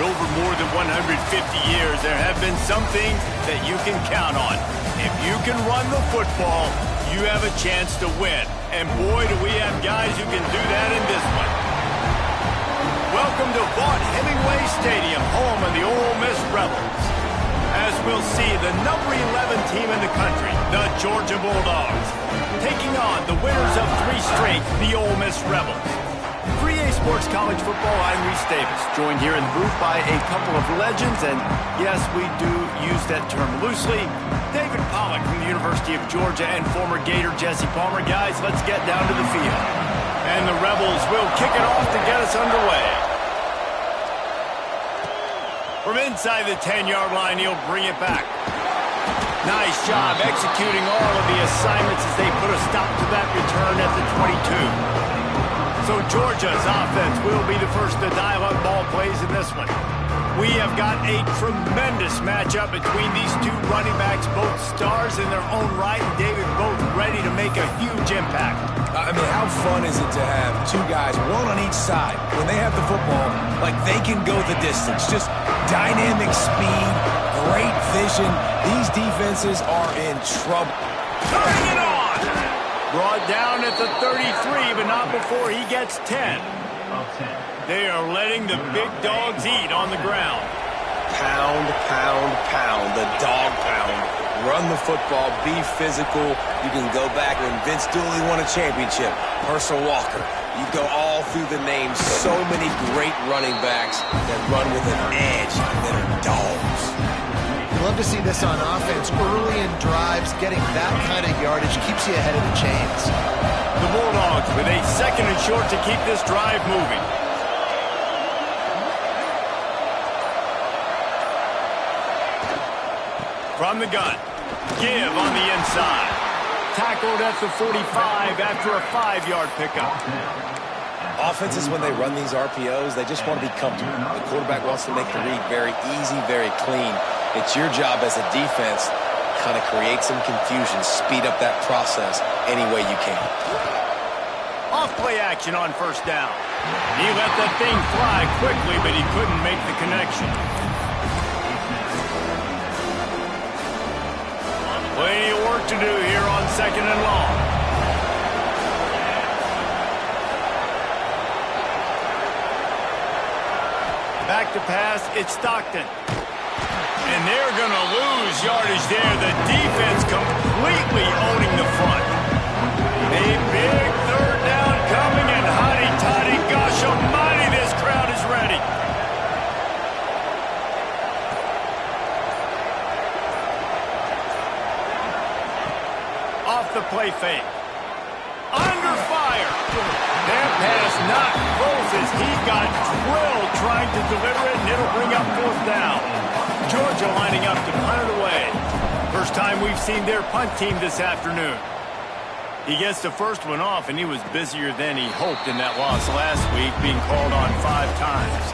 over more than 150 years, there have been some things that you can count on. If you can run the football, you have a chance to win. And boy, do we have guys who can do that in this one. Welcome to Vaught-Hemingway Stadium, home of the Ole Miss Rebels. As we'll see, the number 11 team in the country, the Georgia Bulldogs, taking on the winners of 3 straight, the Ole Miss Rebels. 3A Sports College Football, I'm Reese Davis, joined here in the booth by a couple of legends, and yes, we do use that term loosely. David Pollack from the University of Georgia and former Gator Jesse Palmer. Guys, let's get down to the field. And the Rebels will kick it off to get us underway. From inside the 10-yard line, he'll bring it back. Nice job executing all of the assignments as they put a stop to that return at the 22. So Georgia's offense will be the first to dial up ball plays in this one. We have got a tremendous matchup between these two running backs, both stars in their own right, and David, both ready to make a huge impact. I mean, how fun is it to have 2 guys, one on each side, when they have the football, like they can go the distance. Just dynamic speed, great vision. These defenses are in trouble. Bring it on! Brought down at the 33, but not before he gets 10. They are letting the big dogs eat on the ground. Pound, pound, pound, the dog pound. Run the football, be physical. You can go back when Vince Dooley won a championship. Herschel Walker. You go all through the names. So many great running backs that run with an edge that are dogs. Love to see this on offense. Early in drives, getting that kind of yardage keeps you ahead of the chains. The Bulldogs with a 2nd and short to keep this drive moving. From the gun, give on the inside. Tackled at the 45 after a 5-yard pickup. Offenses, when they run these RPOs, they just want to be comfortable. The quarterback wants to make the read very easy, very clean. It's your job as a defense to kind of create some confusion, speed up that process any way you can. Off play action on 1st down. He let that thing fly quickly, but he couldn't make the connection. Plenty of work to do here on 2nd and long. Back to pass, it's Stockton. And they're going to lose yardage there. The defense completely owning the front. A big 3rd down coming, and hotty-toddy, gosh almighty, this crowd is ready. Off the play fake. Under fire. That pass not close as he got drilled trying to deliver it, and it'll bring up 4th down. Georgia lining up to punt it away. First time we've seen their punt team this afternoon. He gets the first one off, and he was busier than he hoped in that loss last week, being called on 5 times.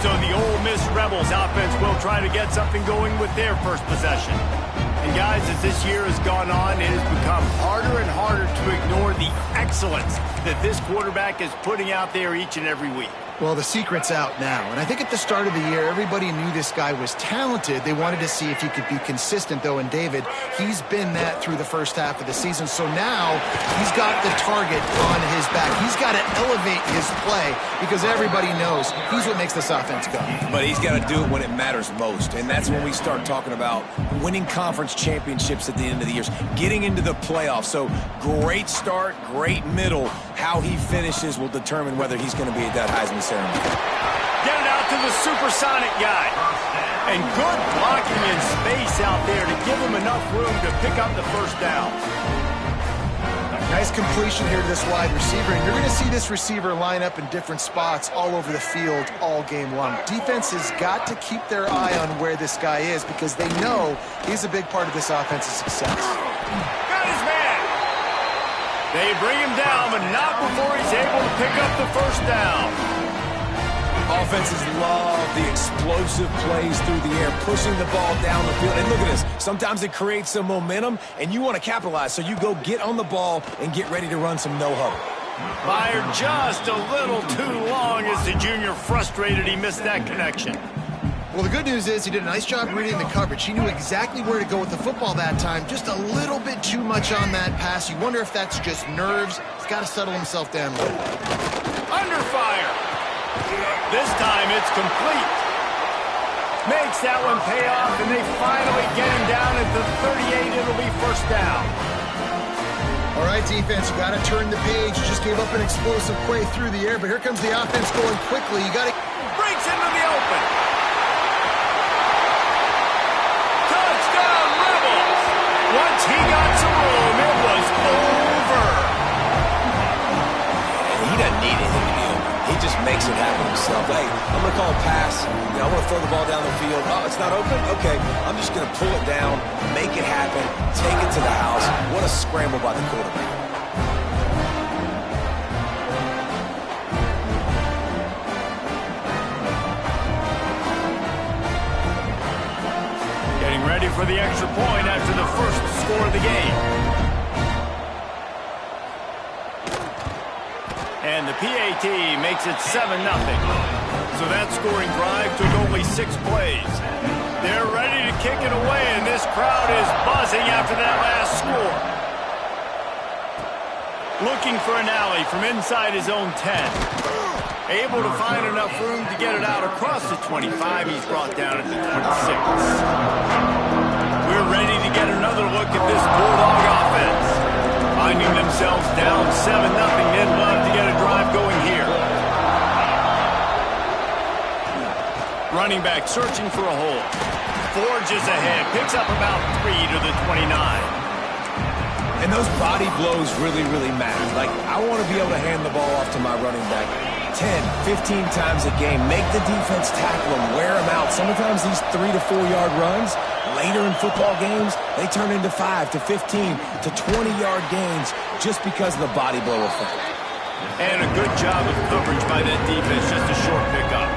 So the Ole Miss Rebels offense will try to get something going with their first possession. And guys, as this year has gone on, it has become harder and harder to ignore the excellence that this quarterback is putting out there each and every week. Well, the secret's out now, and I think at the start of the year, everybody knew this guy was talented. They wanted to see if he could be consistent, though, and David, he's been that through the first half of the season. So now he's got the target on his back. He's got to elevate his play because everybody knows he's what makes this offense go. But he's got to do it when it matters most, and that's when we start talking about winning conference championships at the end of the year, getting into the playoffs. So great start, great middle. How he finishes will determine whether he's going to be at that Heisman ceremony. Get it out to the supersonic guy. And good blocking in space out there to give him enough room to pick up the 1st down. Nice completion here to this wide receiver, and you're going to see this receiver line up in different spots all over the field all game long. Defense has got to keep their eye on where this guy is because they know he's a big part of this offense's success. Got his man. They bring him down, but not before he's able to pick up the 1st down. Offenses love the explosive plays through the air, pushing the ball down the field. And look at this. Sometimes it creates some momentum, and you want to capitalize. So you go get on the ball and get ready to run some no-huddle. Fired just a little too long as the junior frustrated he missed that connection. Well, the good news is he did a nice job reading the coverage. He knew exactly where to go with the football that time. Just a little bit too much on that pass. You wonder if that's just nerves. He's got to settle himself down a little. Under fire. This time it's complete. Makes that one pay off, and they finally get him down at the 38. It'll be first down. All right, defense, you got to turn the page. You just gave up an explosive play through the air, but here comes the offense going quickly. You got to... Breaks into the open. Touchdown, Rebels. Once he got some room, it was over. And he doesn't need anything to be open. He just makes it happen himself. Hey, I'm going to call a pass. I want to throw the ball down the field. Oh, it's not open? Okay. I'm just going to pull it down, make it happen, take it to the house. What a scramble by the quarterback. Getting ready for the extra point after the first score of the game. And the PAT makes it 7-0. So that scoring drive took only 6 plays. They're ready to kick it away, and this crowd is buzzing after that last score. Looking for an alley from inside his own 10. Able to find enough room to get it out across the 25. He's brought down at the 26. We're ready to get another look at this Bulldog offense. Finding themselves down 7-0, they'd love to get a drive going here. Running back searching for a hole. Forges ahead, picks up about 3 to the 29. And those body blows really, really matter. Like, I want to be able to hand the ball off to my running back 10, 15 times a game. Make the defense tackle him, wear him out. Sometimes these 3 to 4 yard runs, later in football games, they turn into 5 to 15 to 20-yard gains just because of the body blow effect. And a good job of coverage by that defense, just a short pickup.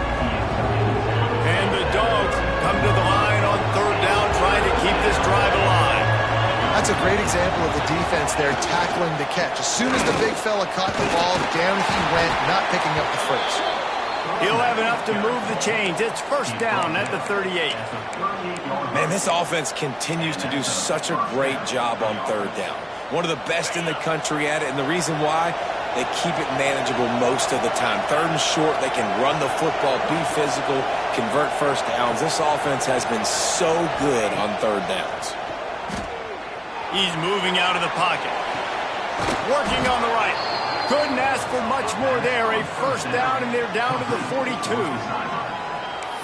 And the Dogs come to the line on 3rd down, trying to keep this drive alive. That's a great example of the defense there tackling the catch. As soon as the big fella caught the ball, down he went, not picking up the first. He'll have enough to move the chains. It's first down at the 38. Man, this offense continues to do such a great job on 3rd down. One of the best in the country at it, and the reason why, they keep it manageable most of the time. 3rd and short, they can run the football, be physical, convert first downs. This offense has been so good on 3rd downs. He's moving out of the pocket. Working on the right. Couldn't ask for much more there. A first down, and they're down to the 42.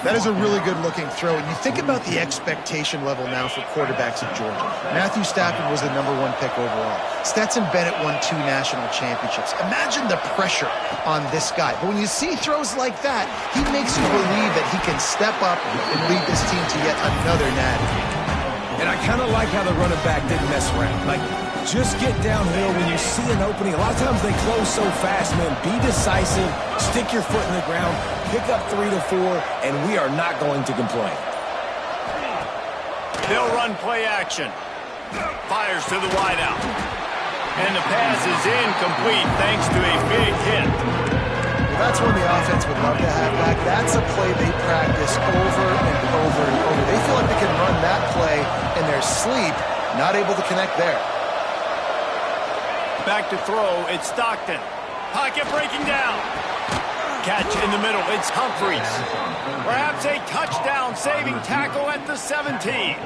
That is a really good-looking throw. And you think about the expectation level now for quarterbacks at Georgia. Matthew Stafford was the #1 pick overall. Stetson Bennett won 2 national championships. Imagine the pressure on this guy. But when you see throws like that, he makes you believe that he can step up and lead this team to yet another natty. And I kind of like how the running back didn't mess around. Like, just get downhill when you see an opening. A lot of times they close so fast, man. Be decisive, stick your foot in the ground, pick up 3 to 4, and we are not going to complain. They'll run play action. Fires to the wideout. And the pass is incomplete thanks to a big hit. That's one the offense would love to have back. That's a play they practice over and over and over. They feel like they can run that play in their sleep, not able to connect there. Back to throw, it's Stockton. Pocket breaking down. Catch in the middle, it's Humphries. Perhaps a touchdown-saving tackle at the 17.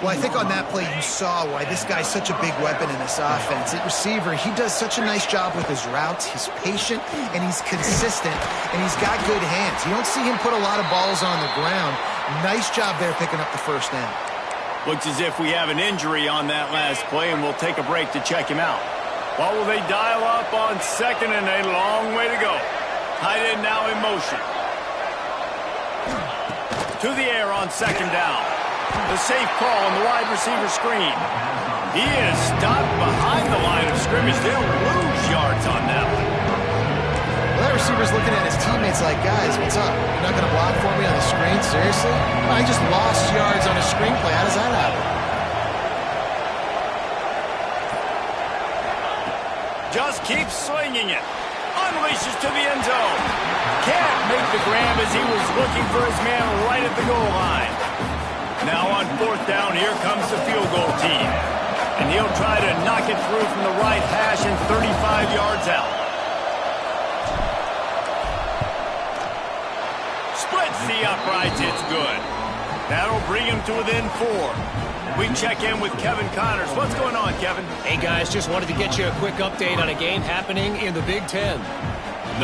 Well, I think on that play you saw why this guy's such a big weapon in this offense. At receiver, he does such a nice job with his routes. He's patient, and he's consistent, and he's got good hands. You don't see him put a lot of balls on the ground. Nice job there picking up the first down. Looks as if we have an injury on that last play, and we'll take a break to check him out. What will they dial up on 2nd and a long way to go? Tight end now in motion. To the air on 2nd down. The safe call on the wide receiver screen. He is stopped behind the line of scrimmage. They'll lose yards on that one. Well, that receiver's looking at his teammates like, guys, what's up? You're not going to block for me on the screen? Seriously? I just lost yards on a screenplay. How does that happen? Just keep swinging it. Unleashes to the end zone. Can't make the grab as he was looking for his man right at the goal line. Now on 4th down, here comes the field goal team. And he'll try to knock it through from the right hash and 35 yards out. Splits the uprights. It's good. That'll bring him to within 4. We check in with Kevin Connors. What's going on, Kevin? Hey, guys, just wanted to get you a quick update on a game happening in the Big Ten.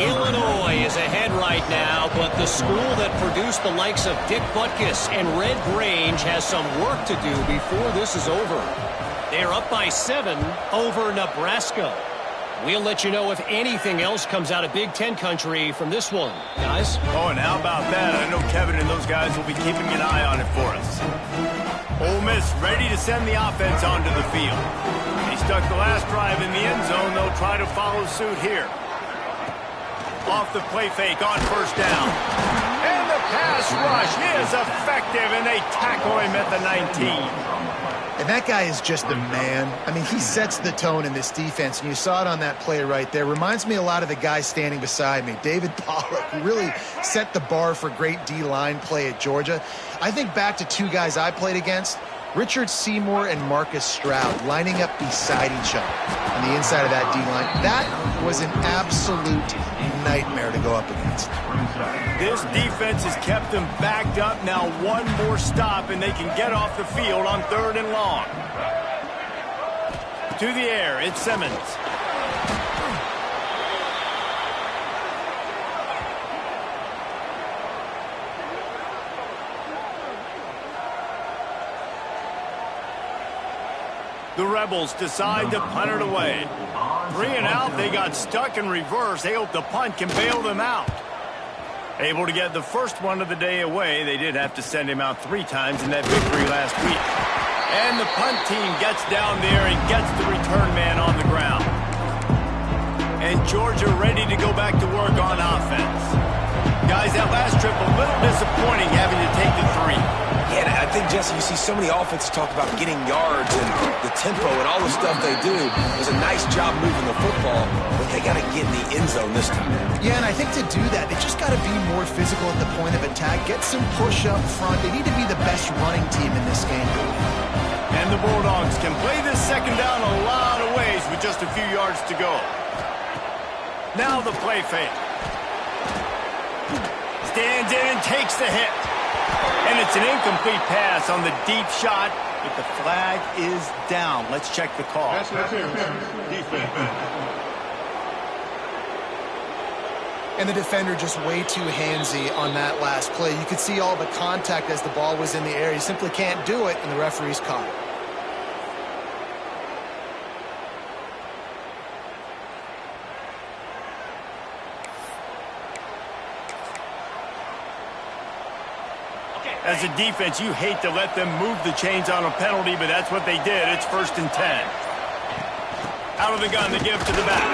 Illinois is ahead right now, but the school that produced the likes of Dick Butkus and Red Grange has some work to do before this is over. They're up by 7 over Nebraska. We'll let you know if anything else comes out of Big Ten country from this one, guys. Oh, and how about that? I know Kevin and those guys will be keeping an eye on it for us. Ole Miss ready to send the offense onto the field. He stuck the last drive in the end zone. They'll try to follow suit here. Off the play fake on 1st down. And the pass rush is effective, and they tackle him at the 19. And that guy is just a man. I mean, he sets the tone in this defense, and you saw it on that play right there. Reminds me a lot of the guy standing beside me, David Pollock, who really set the bar for great D-line play at Georgia. I think back to 2 guys I played against, Richard Seymour and Marcus Stroud, lining up beside each other on the inside of that D-line. That was an absolute nightmare to go up against. This defense has kept them backed up. Now one more stop, and they can get off the field on 3rd and long. To the air, it's Simmons. The Rebels decide to punt it away. 3 and out, they got stuck in reverse. They hope the punt can bail them out. Able to get the first one of the day away. They did have to send him out 3 times in that victory last week. And the punt team gets down there and gets the return man on the ground. And Georgia ready to go back to work on offense. Guys, that last trip a little disappointing having to take the 3. Yeah, and I think, Jesse, you see so many offenses talk about getting yards and the tempo and all the stuff they do. It was a nice job moving the football, but they got to get in the end zone this time. Yeah, and I think to do that, they just got to be more physical at the point of attack, get some push up front. They need to be the best running team in this game. And the Bulldogs can play this 2nd down a lot of ways with just a few yards to go. Now the play fake. Stands in and takes the hit. And it's an incomplete pass on the deep shot, but the flag is down. Let's check the call. Defense. And the defender just way too handsy on that last play. You could see all the contact as the ball was in the air. You simply can't do it, and the referee's caught it. As a defense, you hate to let them move the chains on a penalty, but that's what they did. It's 1st and 10. Out of the gun, they give to the back.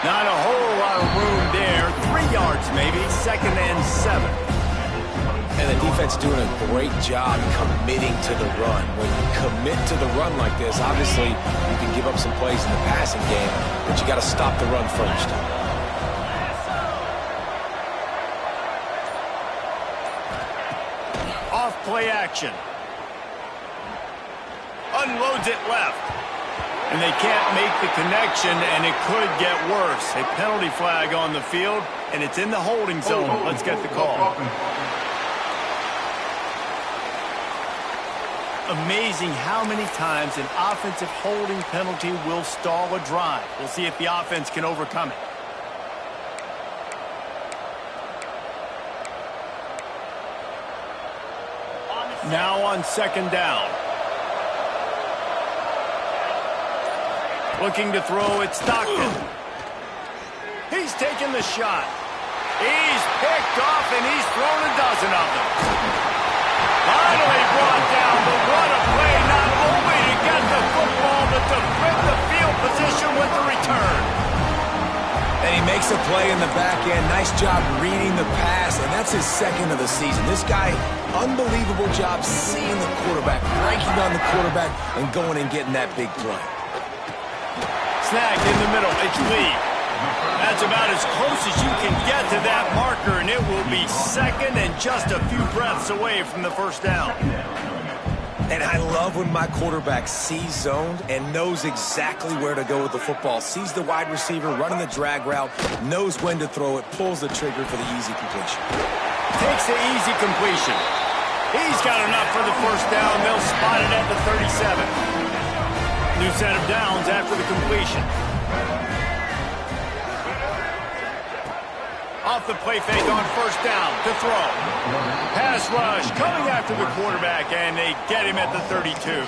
Not a whole lot of room there. 3 yards maybe, 2nd and 7. And the defense doing a great job committing to the run. When you commit to the run like this, obviously you can give up some plays in the passing game, but you got to stop the run first. Play action. Unloads it left. And they can't make the connection, and it could get worse. A penalty flag on the field, and it's in the holding zone. Let's get the call. Amazing how many times an offensive holding penalty will stall a drive. We'll see if the offense can overcome it. Now on 2nd down. Looking to throw, it's Stockton. He's taking the shot. He's picked off, and he's thrown a dozen of them. Finally brought down, but what a play, not only to get the football, but to flip the field position with the return. And he makes a play in the back end. Nice job reading the pass, and that's his 2nd of the season. This guy, unbelievable job seeing the quarterback, breaking on the quarterback, and going and getting that big play. Snagged in the middle. It's Lee. That's about as close as you can get to that marker, and it will be second and just a few breaths away from the first down. And I love when my quarterback sees zoned and knows exactly where to go with the football. Sees the wide receiver running the drag route, knows when to throw it, pulls the trigger for the easy completion. Takes the easy completion. He's got enough for the first down. They'll spot it at the 37. New set of downs after the completion. Off the play fake on first down to throw. Pass rush coming after the quarterback, and they get him at the 32.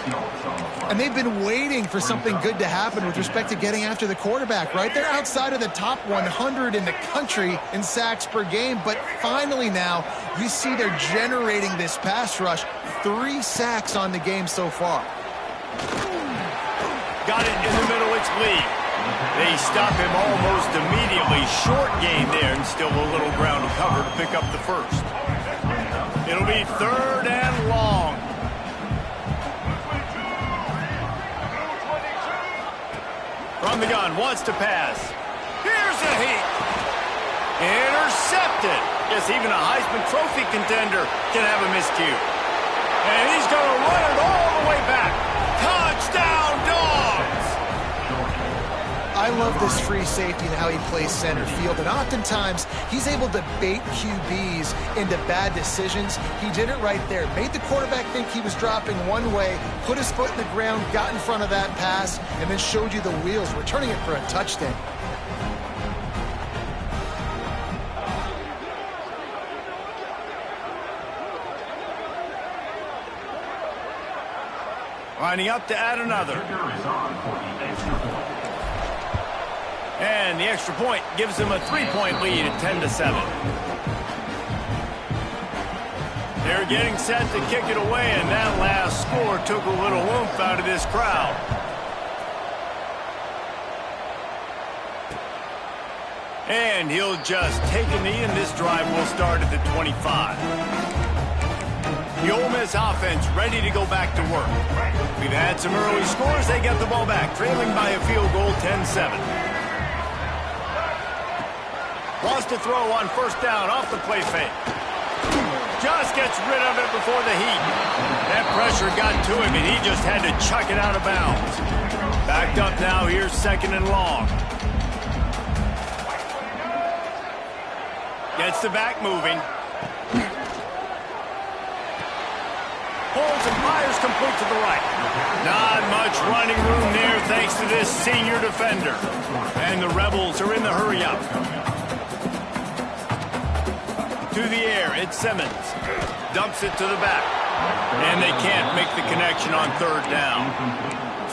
And they've been waiting for something good to happen with respect to getting after the quarterback, right? They're outside of the top 100 in the country in sacks per game, but finally now you see they're generating this pass rush. 3 sacks on the game so far. Got it in the middle, it's Lee. They stop him almost immediately. Short gain there, and still a little ground to cover to pick up the first. It'll be third and long. From the gun, wants to pass. Here's a heat. Intercepted. Yes, even a Heisman Trophy contender can have a miscue. And he's going to run it all the way back. Touchdown, Dogs! I love this free safety and how he plays center field, and oftentimes he's able to bait QBs into bad decisions. He did it right there. Made the quarterback think he was dropping one way, put his foot in the ground, got in front of that pass, and then showed you the wheels, returning it for a touchdown. Lining up to add another. And the extra point gives them a 3-point lead at 10-7. They're getting set to kick it away, and that last score took a little oomph out of this crowd. And he'll just take a knee, and this drive will start at the 25. The Ole Miss offense ready to go back to work. We've had some early scores. They get the ball back, trailing by a field goal, 10-7. Wants to throw on first down off the play fake. Just gets rid of it before the heat. That pressure got to him, and he just had to chuck it out of bounds. Backed up now. Here's second and long. Gets the back moving. Pulls and fires complete to the right. Not much running room there thanks to this senior defender. And the Rebels are in the hurry-up. To the air, it's Simmons. Dumps it to the back. And they can't make the connection on third down.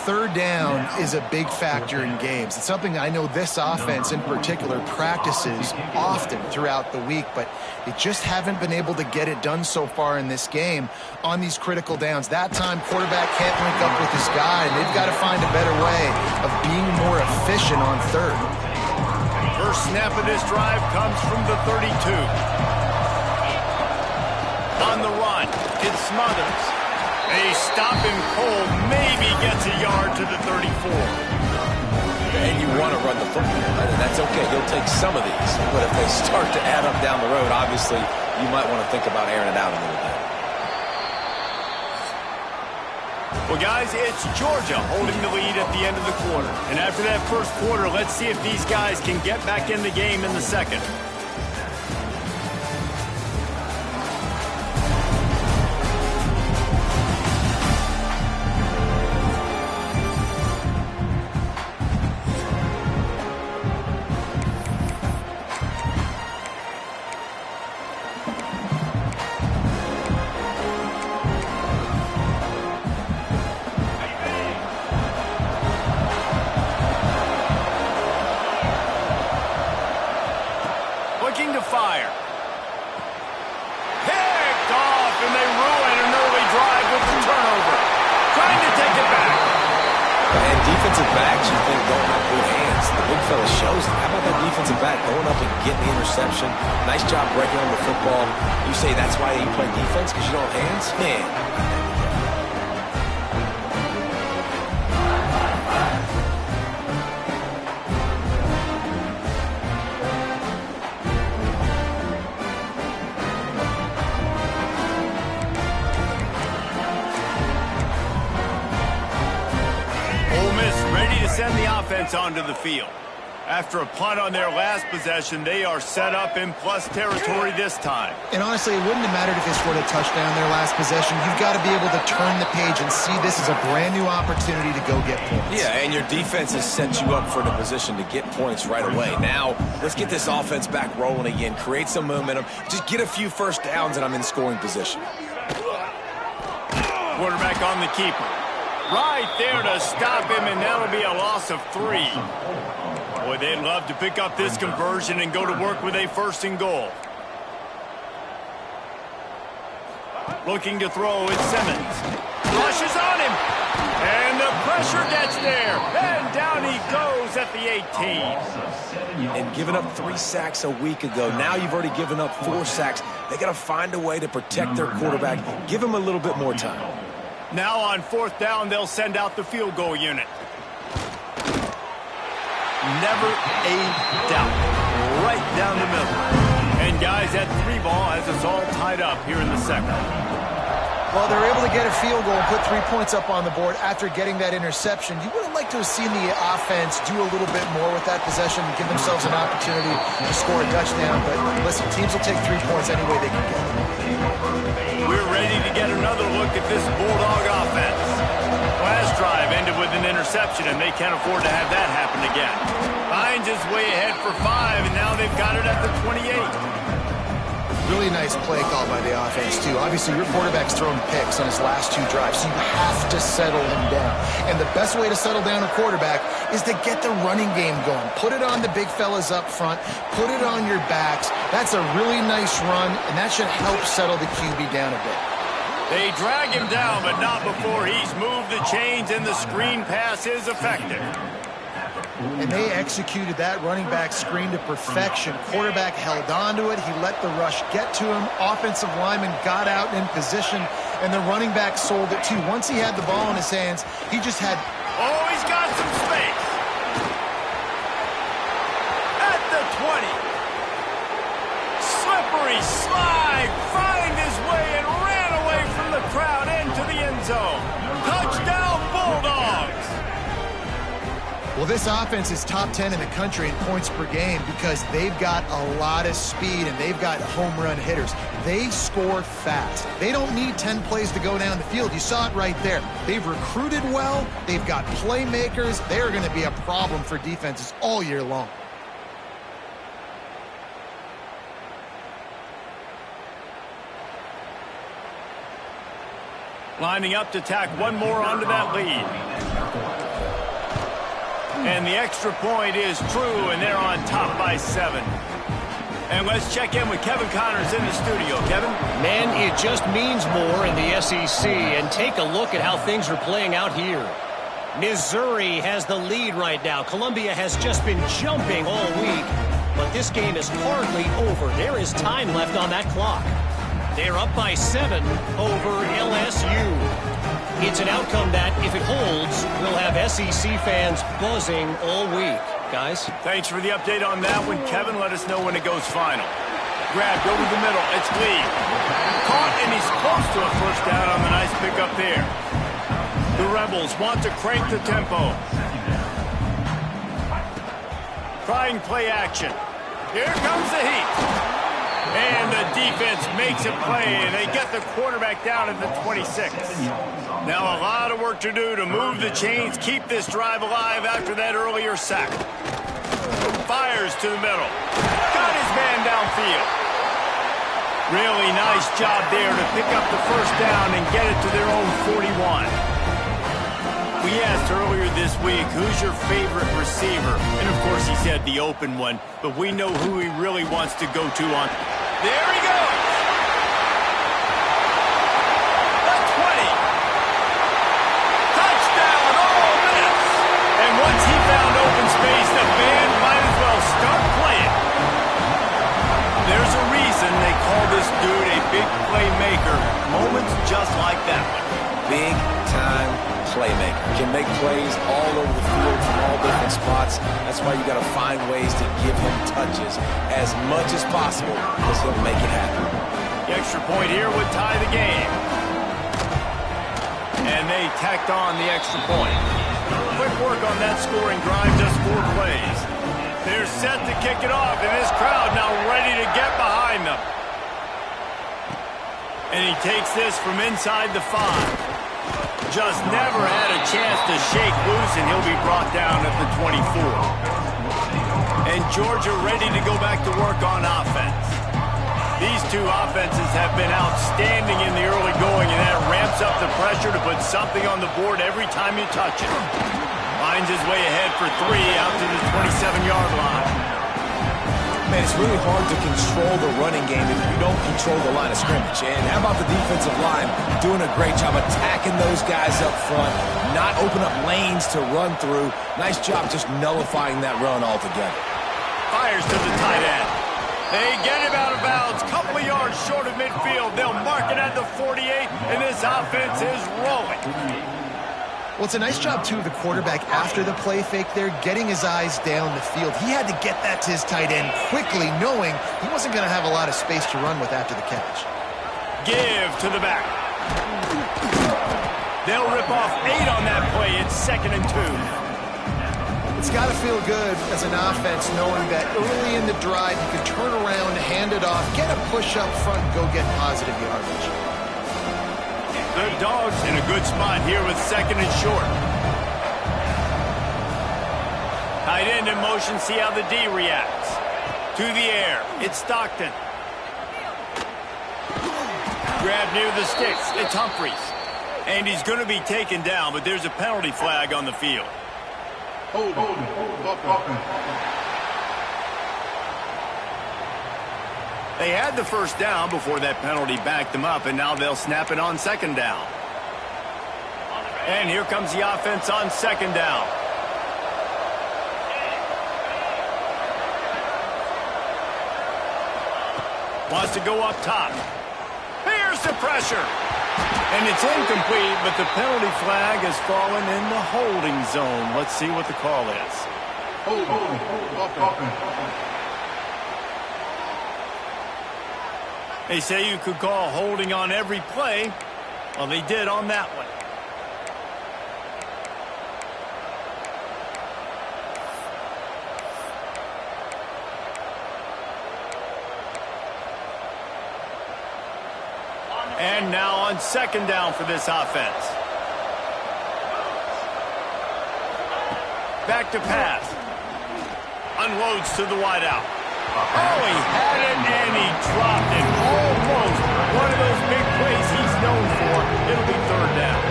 Third down is a big factor in games. It's something I know this offense in particular practices often throughout the week, but they just haven't been able to get it done so far in this game on these critical downs. That time, quarterback can't link up with his guy, and they've got to find a better way of being more efficient on third. First snap of this drive comes from the 32. On the run, it's Smothers. They stop him cold, maybe gets a yard to the 34. And you want to run the football, right? And that's okay. He'll take some of these. But if they start to add up down the road, obviously, you might want to think about airing it out a little bit. Well, guys, it's Georgia holding the lead at the end of the quarter. And after that first quarter, let's see if these guys can get back in the game in the second. To fire. Picked off, and they ruin an early drive with the turnover. Trying to take it back. And defensive backs, you think, don't have good hands. The big fella shows them. How about that defensive back going up and getting the interception? Nice job breaking on the football. You say that's why you play defense, because you don't have hands? Man. send the offense onto the field. After a punt on their last possession, they are set up in plus territory this time. And honestly, it wouldn't have mattered if they scored a touchdown their last possession. You've got to be able to turn the page and see this is a brand new opportunity to go get points. Yeah, and your defense has set you up for the position to get points right away. Now, let's get this offense back rolling again, create some momentum, just get a few first downs, and I'm in scoring position. Quarterback on the keeper. Right there to stop him, and that'll be a loss of 3. Boy, they'd love to pick up this conversion and go to work with a 1st and goal. Looking to throw, it's Simmons. Rushes on him. And the pressure gets there. And down he goes at the 18. And giving up 3 sacks a week ago. Now you've already given up 4 sacks. They got to find a way to protect their quarterback. Give him a little bit more time. Now on 4th down, they'll send out the field goal unit. Never a doubt. Right down the middle. And guys, that 3 ball has us all tied up here in the second. Well, they're able to get a field goal and put 3 points up on the board after getting that interception. You would have liked to have seen the offense do a little bit more with that possession and give themselves an opportunity to score a touchdown. But listen, teams will take 3 points any way they can get it. We're ready to get another look at this Bulldog offense. Last drive ended with an interception, and they can't afford to have that happen again. Hines is way ahead for 5, and now they've got it at the 28. Really nice play call by the offense, too. Obviously, your quarterback's thrown picks on his last 2 drives, so you have to settle him down. And the best way to settle down a quarterback is to get the running game going. Put it on the big fellas up front. Put it on your backs. That's a really nice run, and that should help settle the QB down a bit. They drag him down, but not before he's moved the chains, and the screen pass is effective. And they executed that running back screen to perfection. Quarterback held on to it. He let the rush get to him. Offensive lineman got out in position, and the running back sold it too. Once he had the ball in his hands, he just had... Oh, he's got some space. At the 20. Slippery slide. Find his way and ran away from the crowd into the end zone. Touchdown, Bulldogs. Well, this offense is top 10 in the country in points per game because they've got a lot of speed and they've got home run hitters. They score fast. They don't need 10 plays to go down the field. You saw it right there. They've recruited well. They've got playmakers. They're going to be a problem for defenses all year long. Lining up to tack one more onto that lead. And the extra point is true, and they're on top by 7. And let's check in with Kevin Connors in the studio. Kevin? Man, it just means more in the SEC. And take a look at how things are playing out here. Missouri has the lead right now. Columbia has just been jumping all week. But this game is hardly over. There is time left on that clock. They're up by 7 over LSU. It's an outcome that, if it holds, will have SEC fans buzzing all week. Guys? Thanks for the update on that one, Kevin. Let us know when it goes final. Grabbed over the middle. It's Lee. Caught, and he's close to a first down on the nice pickup there. The Rebels want to crank the tempo. Trying play action. Here comes the heat. And the defense makes a play, and they get the quarterback down at the 26. Now a lot of work to do to move the chains, keep this drive alive after that earlier sack. Fires to the middle. Got his man downfield. Really nice job there to pick up the first down and get it to their own 41. We asked earlier this week, who's your favorite receiver? And of course he said the open one, but we know who he really wants to go to on. There he goes. The 20. Touchdown, all miss. And once he found open space, the band might as well start playing. There's a reason they call this dude a big playmaker. Moments just like that one. Big time playmaker. Can make plays all over the field from all different spots. That's why you got to find ways to give him touches as much as possible because he'll make it happen. The extra point here would tie the game. And they tacked on the extra point. quick work on that scoring drive, just 4 plays. They're set to kick it off, and this crowd now ready to get behind them. And he takes this from inside the 5. Just never had a chance to shake loose, and he'll be brought down at the 24. And Georgia ready to go back to work on offense. These two offenses have been outstanding in the early going, and that ramps up the pressure to put something on the board every time you touch it. Finds his way ahead for 3 out to the 27-yard line. Man, it's really hard to control the running game if you don't control the line of scrimmage. And how about the defensive line doing a great job attacking those guys up front, not open up lanes to run through. Nice job just nullifying that run altogether. Fires to the tight end. They get him out of bounds, couple of yards short of midfield. They'll mark it at the 48, and this offense is rolling. Well, it's a nice job, too, of the quarterback after the play fake there, getting his eyes down the field. He had to get that to his tight end quickly, knowing he wasn't going to have a lot of space to run with after the catch. Give to the back. They'll rip off 8 on that play. It's 2nd and 2. It's got to feel good as an offense knowing that early in the drive you can turn around, hand it off, get a push up front, and go get positive yardage. The Dogs in a good spot here with 2nd and short. Tight end in motion, see how the D reacts. To the air, it's Stockton. Grab near the sticks, it's Humphries. And he's going to be taken down, but there's a penalty flag on the field. They had the first down before that penalty backed them up, and now they'll snap it on 2nd down. And here comes the offense on 2nd down. Wants to go up top. Here's the pressure. And it's incomplete, but the penalty flag has fallen in the holding zone. Let's see what the call is. They say you could call holding on every play. Well, they did on that one. And now on 2nd down for this offense. Back to pass. Unloads to the wideout. Oh, he had it and he dropped it. Almost one of those big plays he's known for. It'll be 3rd down.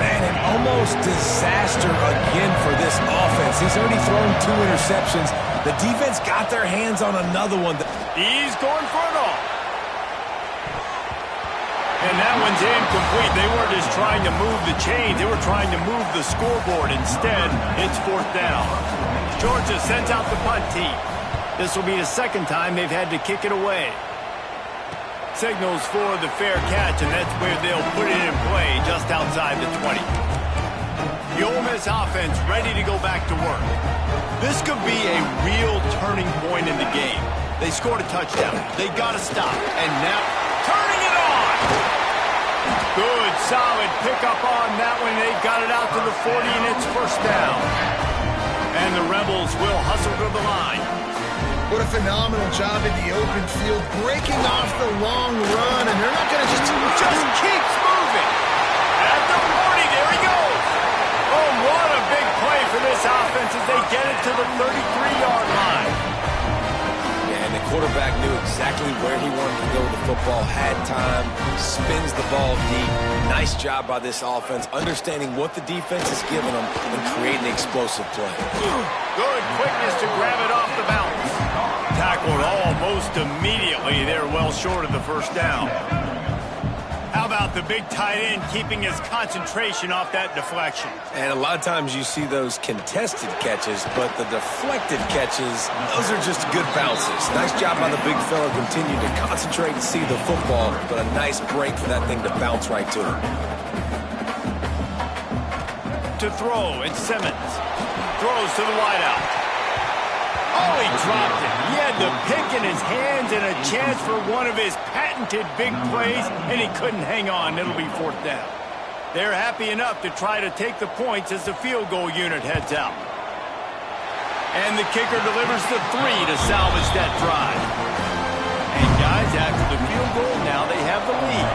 Man, an almost disaster again for this offense. He's already thrown 2 interceptions. The defense got their hands on another one. He's going for it all. And that one's incomplete. They weren't just trying to move the chains. They were trying to move the scoreboard. Instead, it's 4th down. Georgia sends out the punt team. This will be the 2nd time they've had to kick it away. Signals for the fair catch, and that's where they'll put it in play just outside the 20. The Ole Miss offense ready to go back to work. This could be a real turning point in the game. They scored a touchdown. They got to stop. And now, turning it on! Good, solid pickup on that one. They got it out to the 40, and it's 1st down. And the Rebels will hustle to the line. What a phenomenal job in the open field, breaking off the long run, and they're not going to just keeps moving. At the 40, there he goes. Oh, what a big play for this offense as they get it to the 33-yard line. Yeah, and the quarterback knew exactly where he wanted to go with the football, had time, spins the ball deep. Nice job by this offense, understanding what the defense is giving them and creating an explosive play. Good quickness to grab it off the bounce. Tackled almost immediately. They're well short of the 1st down. How about the big tight end keeping his concentration off that deflection? And a lot of times you see those contested catches, but the deflected catches, those are just good bounces. Nice job by the big fella, continue to concentrate and see the football, but a nice break for that thing to bounce right to him. To throw, it's Simmons. Throws to the wideout. Oh, he dropped it. He had the pick in his hands and a chance for one of his patented big plays, and he couldn't hang on. It'll be 4th down. They're happy enough to try to take the points as the field goal unit heads out. And the kicker delivers the 3 to salvage that drive. And guys, after the field goal, now they have the lead.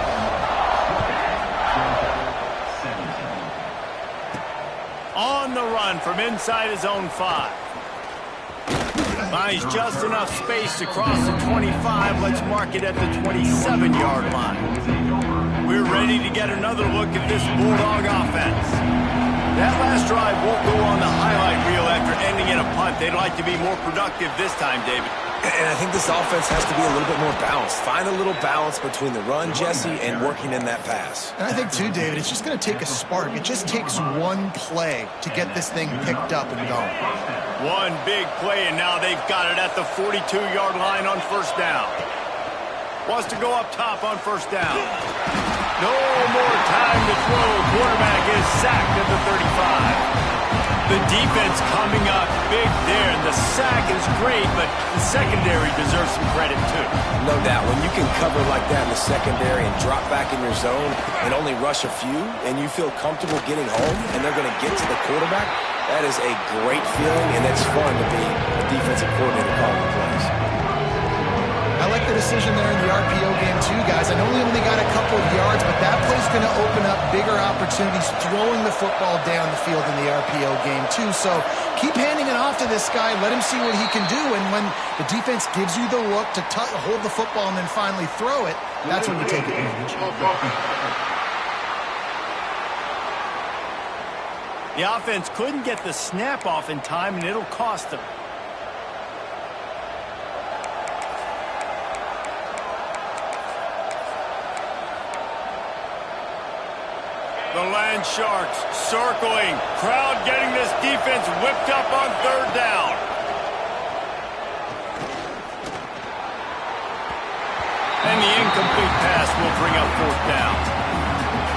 On the run from inside his own 5. Finds just enough space to cross the 25. Let's mark it at the 27-yard line. We're ready to get another look at this Bulldog offense. That last drive won't go on the highlight reel after ending in a punt. They'd like to be more productive this time, David. And I think this offense has to be a little bit more balanced. Find a little balance between the run, Jesse, and working in that pass. And I think, too, David, it's just going to take a spark. It just takes one play to get this thing picked up and going. One big play, and now they've got it at the 42-yard line on first down. Wants to go up top on first down. No more time to throw. Quarterback is sacked at the 35. The defense coming up big there. The sack is great, but the secondary deserves some credit, too. No doubt. When you can cover like that in the secondary and drop back in your zone and only rush a few, and you feel comfortable getting home, and they're going to get to the quarterback, that is a great feeling, and it's fun to be a defensive coordinator calling the plays. I like the decision there in the RPO game, too, guys. I know we only got a couple of yards, but that play's going to open up bigger opportunities throwing the football down the field in the RPO game, too. So keep handing it off to this guy. Let him see what he can do. And when the defense gives you the look to hold the football and then finally throw it, that's when you take advantage. The offense couldn't get the snap off in time, and it'll cost them. The Land Sharks circling. Crowd getting this defense whipped up on third down. And the incomplete pass will bring up fourth down.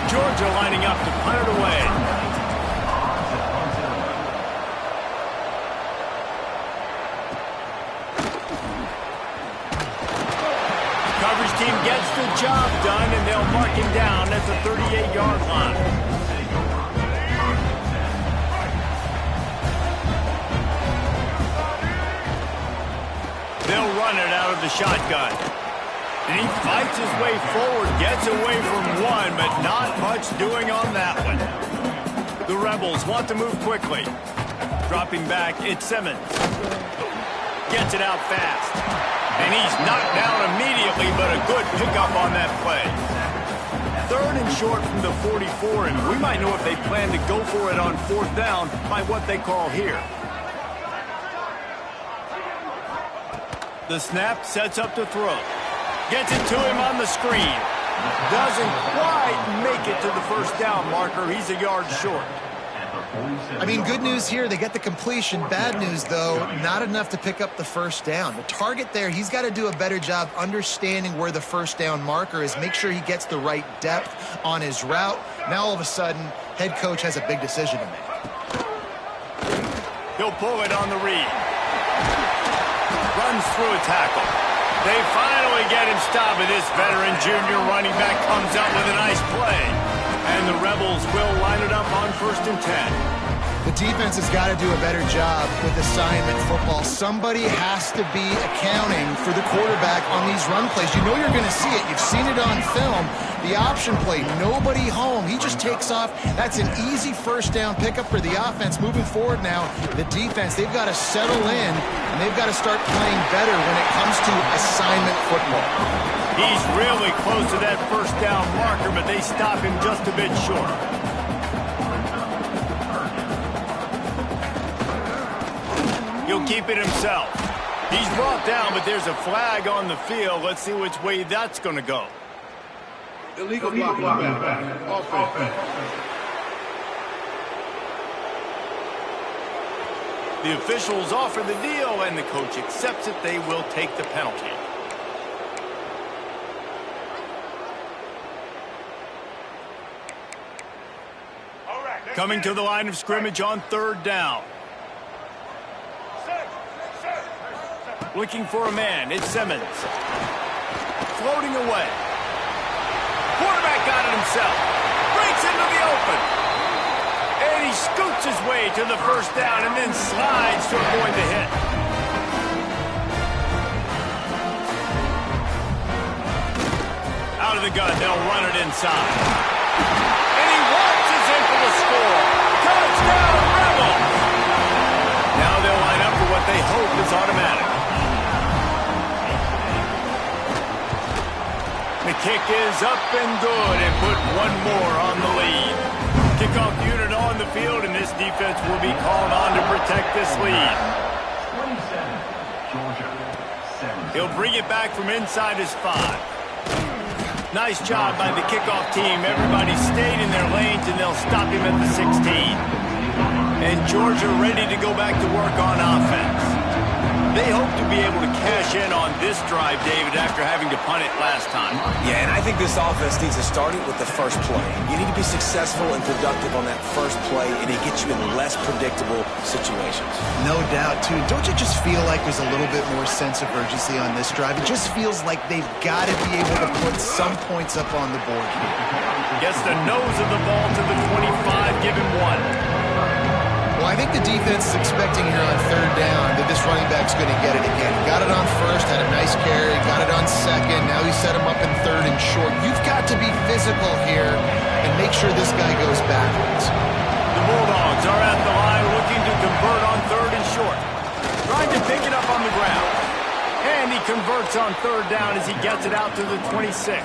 Georgia lining up to punt it away. Coverage team gets the job done, and they'll mark him down at the 38-yard line. They'll run it out of the shotgun. And he fights his way forward, gets away from one, but not much doing on that one. The Rebels want to move quickly. Dropping back, it's Simmons. Gets it out fast. And he's knocked down immediately, but a good pickup on that play. Third and short from the 44, and we might know if they plan to go for it on fourth down by what they call here. The snap sets up to throw. Gets it to him on the screen. Doesn't quite make it to the first down marker. He's a yard short. I mean, good news here, they get the completion. Bad news, though, not enough to pick up the first down. The target there, he's got to do a better job understanding where the first down marker is, make sure he gets the right depth on his route. Now, all of a sudden, head coach has a big decision to make. He'll pull it on the read. Runs through a tackle. They finally get him stopped, and this veteran junior running back comes up with a nice play. And the Rebels will line it up on 1st and 10. The defense has got to do a better job with assignment football. Somebody has to be accounting for the quarterback on these run plays. You know you're going to see it. You've seen it on film. The option play, nobody home. He just takes off. That's an easy first down pickup for the offense. Moving forward now, the defense, they've got to settle in, and they've got to start playing better when it comes to assignment football. He's really close to that first down marker, but they stop him just a bit short. He'll keep it himself. He's brought down, but there's a flag on the field. Let's see which way that's going to go. Illegal blocking back. Offense. The officials offer the deal, and the coach accepts it. They will take the penalty. Coming to the line of scrimmage on third down. Looking for a man. It's Simmons. Floating away. Quarterback got it himself. Breaks into the he scoots his way to the first down and then slides to avoid the hit. Out of the gun, they'll run it inside. And he watches in for the score. Touchdown, Rebels! Now they'll line up for what they hope is automatic. The kick is up and good and put one more on the lead. Kickoff unit on the field, and this defense will be called on to protect this lead. He'll bring it back from inside his 5. Nice job by the kickoff team. Everybody stayed in their lanes, and they'll stop him at the 16. And Georgia ready to go back to work on offense. They hope to be able to cash in on this drive, David, after having to punt it last time. Yeah, and I think this offense needs to start it with the first play. You need to be successful and productive on that first play, and it gets you in less predictable situations. No doubt, too. Don't you just feel like there's a little bit more sense of urgency on this drive? It just feels like they've got to be able to put some points up on the board here. Gets the nose of the ball to the 25, give him 1. Well, I think the defense is expecting here on third down that this running back's going to get it again. He got it on first, had a nice carry, got it on second. Now he set him up in third and short. You've got to be physical here and make sure this guy goes backwards. The Bulldogs are at the line looking to convert on third and short. Trying to pick it up on the ground. And he converts on third down as he gets it out to the 26.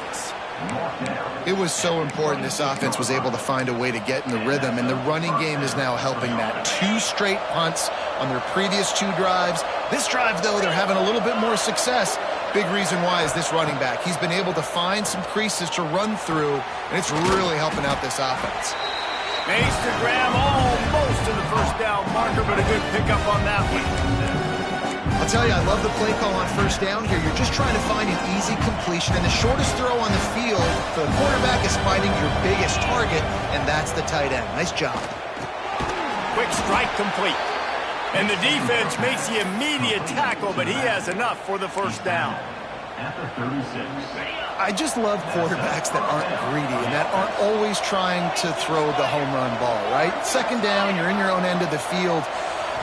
It was so important this offense was able to find a way to get in the rhythm, and the running game is now helping that. 2 straight punts on their previous 2 drives. This drive, though, they're having a little bit more success. Big reason why is this running back. He's been able to find some creases to run through, and it's really helping out this offense. Makes the grab almost to the first down marker, but a good pickup on that one. I'll tell you, I love the play call on first down here. You're just trying to find an easy completion, and the shortest throw on the field for the quarterback is finding your biggest target, and that's the tight end. Nice job. Quick strike complete. And the defense makes the immediate tackle, but he has enough for the first down. I just love quarterbacks that aren't greedy and that aren't always trying to throw the home run ball, right? Second down, you're in your own end of the field.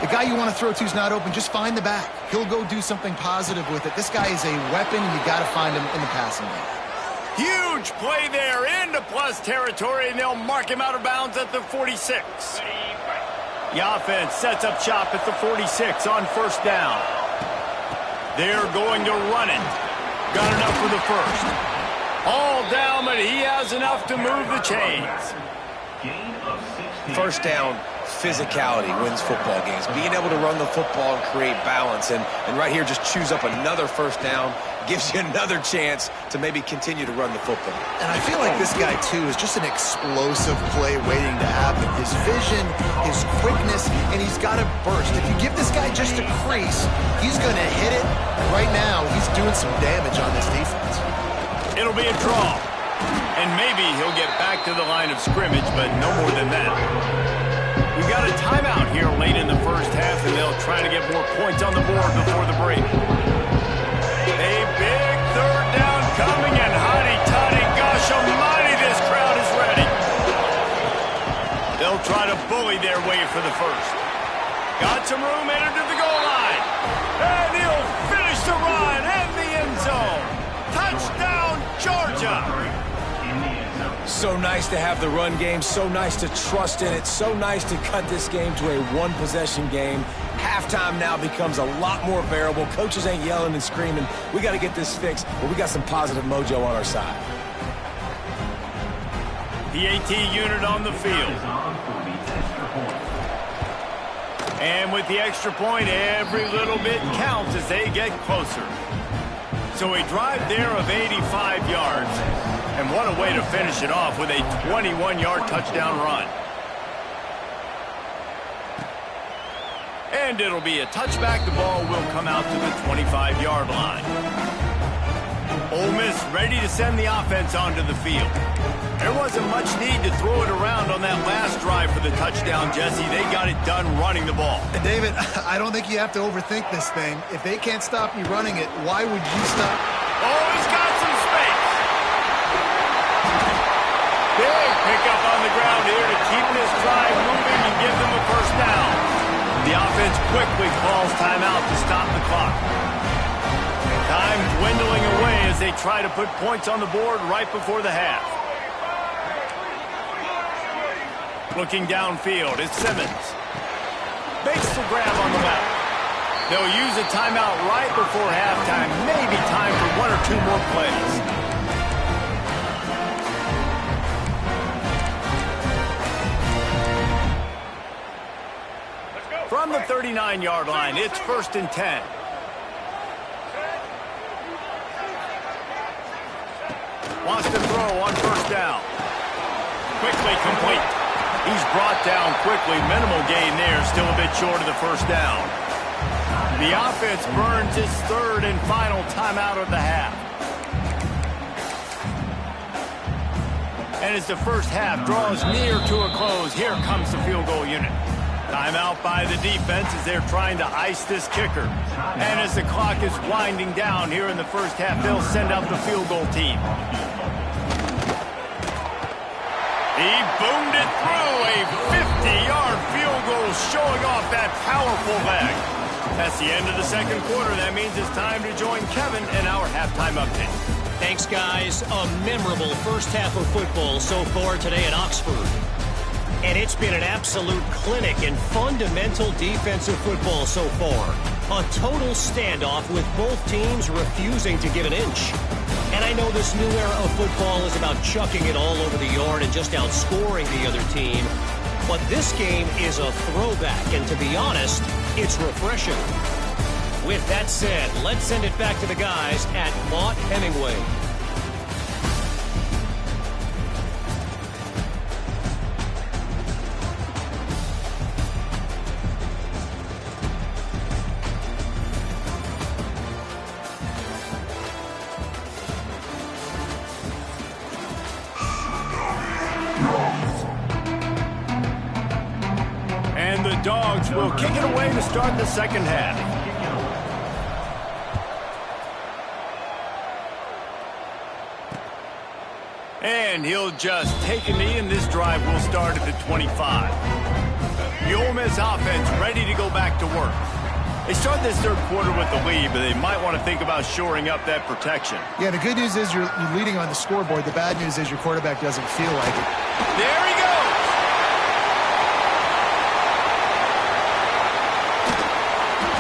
The guy you want to throw to is not open. Just find the back. He'll go do something positive with it. This guy is a weapon, and you got to find him in the passing game. Huge play there into plus territory, and they'll mark him out of bounds at the 46. The offense sets up shop at the 46 on first down. They're going to run it. Got enough for the first. All down, but he has enough to move the chains. First down, physicality wins football games. Being able to run the football and create balance. And right here, just choose up another first down. Gives you another chance to maybe continue to run the football. And I feel like this guy, too, is just an explosive play waiting to happen. His vision, his quickness, and he's got a burst. If you give this guy just a crease, he's going to hit it. And right now, he's doing some damage on this defense. It'll be a draw. And maybe he'll get back to the line of scrimmage, but no more than that. We've got a timeout here late in the first half, and they'll try to get more points on the board before the break. A big third down coming, and hotty-toddy, gosh almighty, this crowd is ready. They'll try to bully their way for the first. Got some room headed to the goal line. And he'll finish the run in the end zone. Touchdown, Georgia. So nice to have the run game, so nice to trust in it, so nice to cut this game to a one-possession game. Halftime now becomes a lot more bearable. Coaches ain't yelling and screaming. We got to get this fixed, but we got some positive mojo on our side. PAT unit on the field. And with the extra point, every little bit counts as they get closer. So a drive there of 85 yards. And what a way to finish it off with a 21-yard touchdown run. And it'll be a touchback. The ball will come out to the 25-yard line. Ole Miss ready to send the offense onto the field. There wasn't much need to throw it around on that last drive for the touchdown, Jesse. They got it done running the ball. And David, I don't think you have to overthink this thing. If they can't stop you running it, why would you stop? Oh, he's got some space. Big pickup on the ground here to keep this drive moving and give them a first down. The offense quickly calls timeout to stop the clock. Time dwindling away as they try to put points on the board right before the half. Looking downfield, it's Simmons. Makes the grab on the left. They'll use a timeout right before halftime. Maybe time for one or two more plays. From the 39-yard line, it's 1st and 10. Wants to throw on first down. Quickly complete. He's brought down quickly. Minimal gain there. Still a bit short of the first down. The offense burns its third and final timeout of the half. And as the first half draws near to a close, here comes the field goal unit. Timeout by the defense as they're trying to ice this kicker. And as the clock is winding down here in the first half, they'll send out the field goal team. He boomed it through a 50-yard field goal, showing off that powerful leg. That's the end of the second quarter. That means it's time to join Kevin in our halftime update. Thanks, guys. A memorable first half of football so far today at Oxford. And it's been an absolute clinic in fundamental defensive football so far. A total standoff with both teams refusing to give an inch. And I know this new era of football is about chucking it all over the yard and just outscoring the other team. But this game is a throwback, and to be honest, it's refreshing. With that said, let's send it back to the guys at Mott Hemingway. And the Dogs will kick it away to start the second half. And he'll just take a knee, and this drive will start at the 25. The Ole Miss offense ready to go back to work. They start this third quarter with the lead, but they might want to think about shoring up that protection. Yeah, the good news is you're leading on the scoreboard. The bad news is your quarterback doesn't feel like it. There he goes!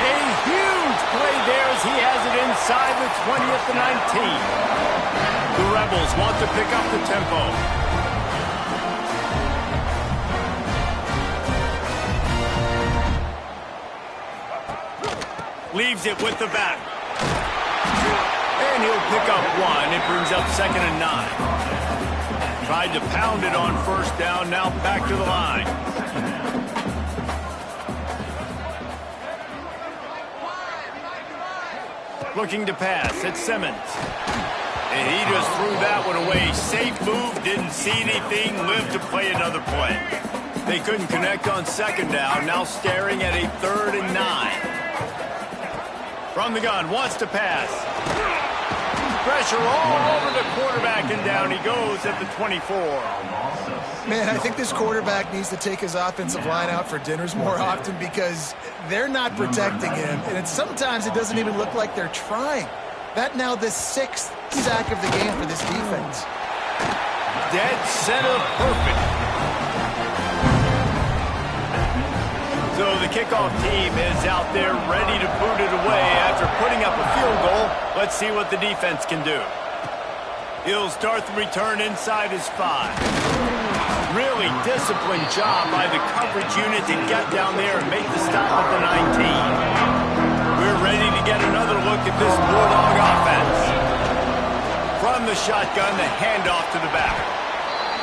A huge play there as he has it inside the 20 at the 19. The Rebels want to pick up the tempo. Leaves it with the back. And he'll pick up one. It brings up 2nd and 9. Tried to pound it on first down. Now back to the line. Looking to pass. It's Simmons. And he just threw that one away. Safe move, didn't see anything, lived to play another play. They couldn't connect on second down, now staring at a 3rd and 9. From the gun, wants to pass. Pressure all over the quarterback, and down he goes at the 24. Man, I think this quarterback needs to take his offensive line out for dinners more often because they're not protecting him. And sometimes it doesn't even look like they're trying. That now the 6th sack of the game for this defense. Dead center perfect. So the kickoff team is out there ready to boot it away after putting up a field goal. Let's see what the defense can do. He'll start the return inside his 5. Really disciplined job by the coverage unit to get down there and make the stop at the 19. We're ready to get another look at this Bulldog offense. From the shotgun, the handoff to the back.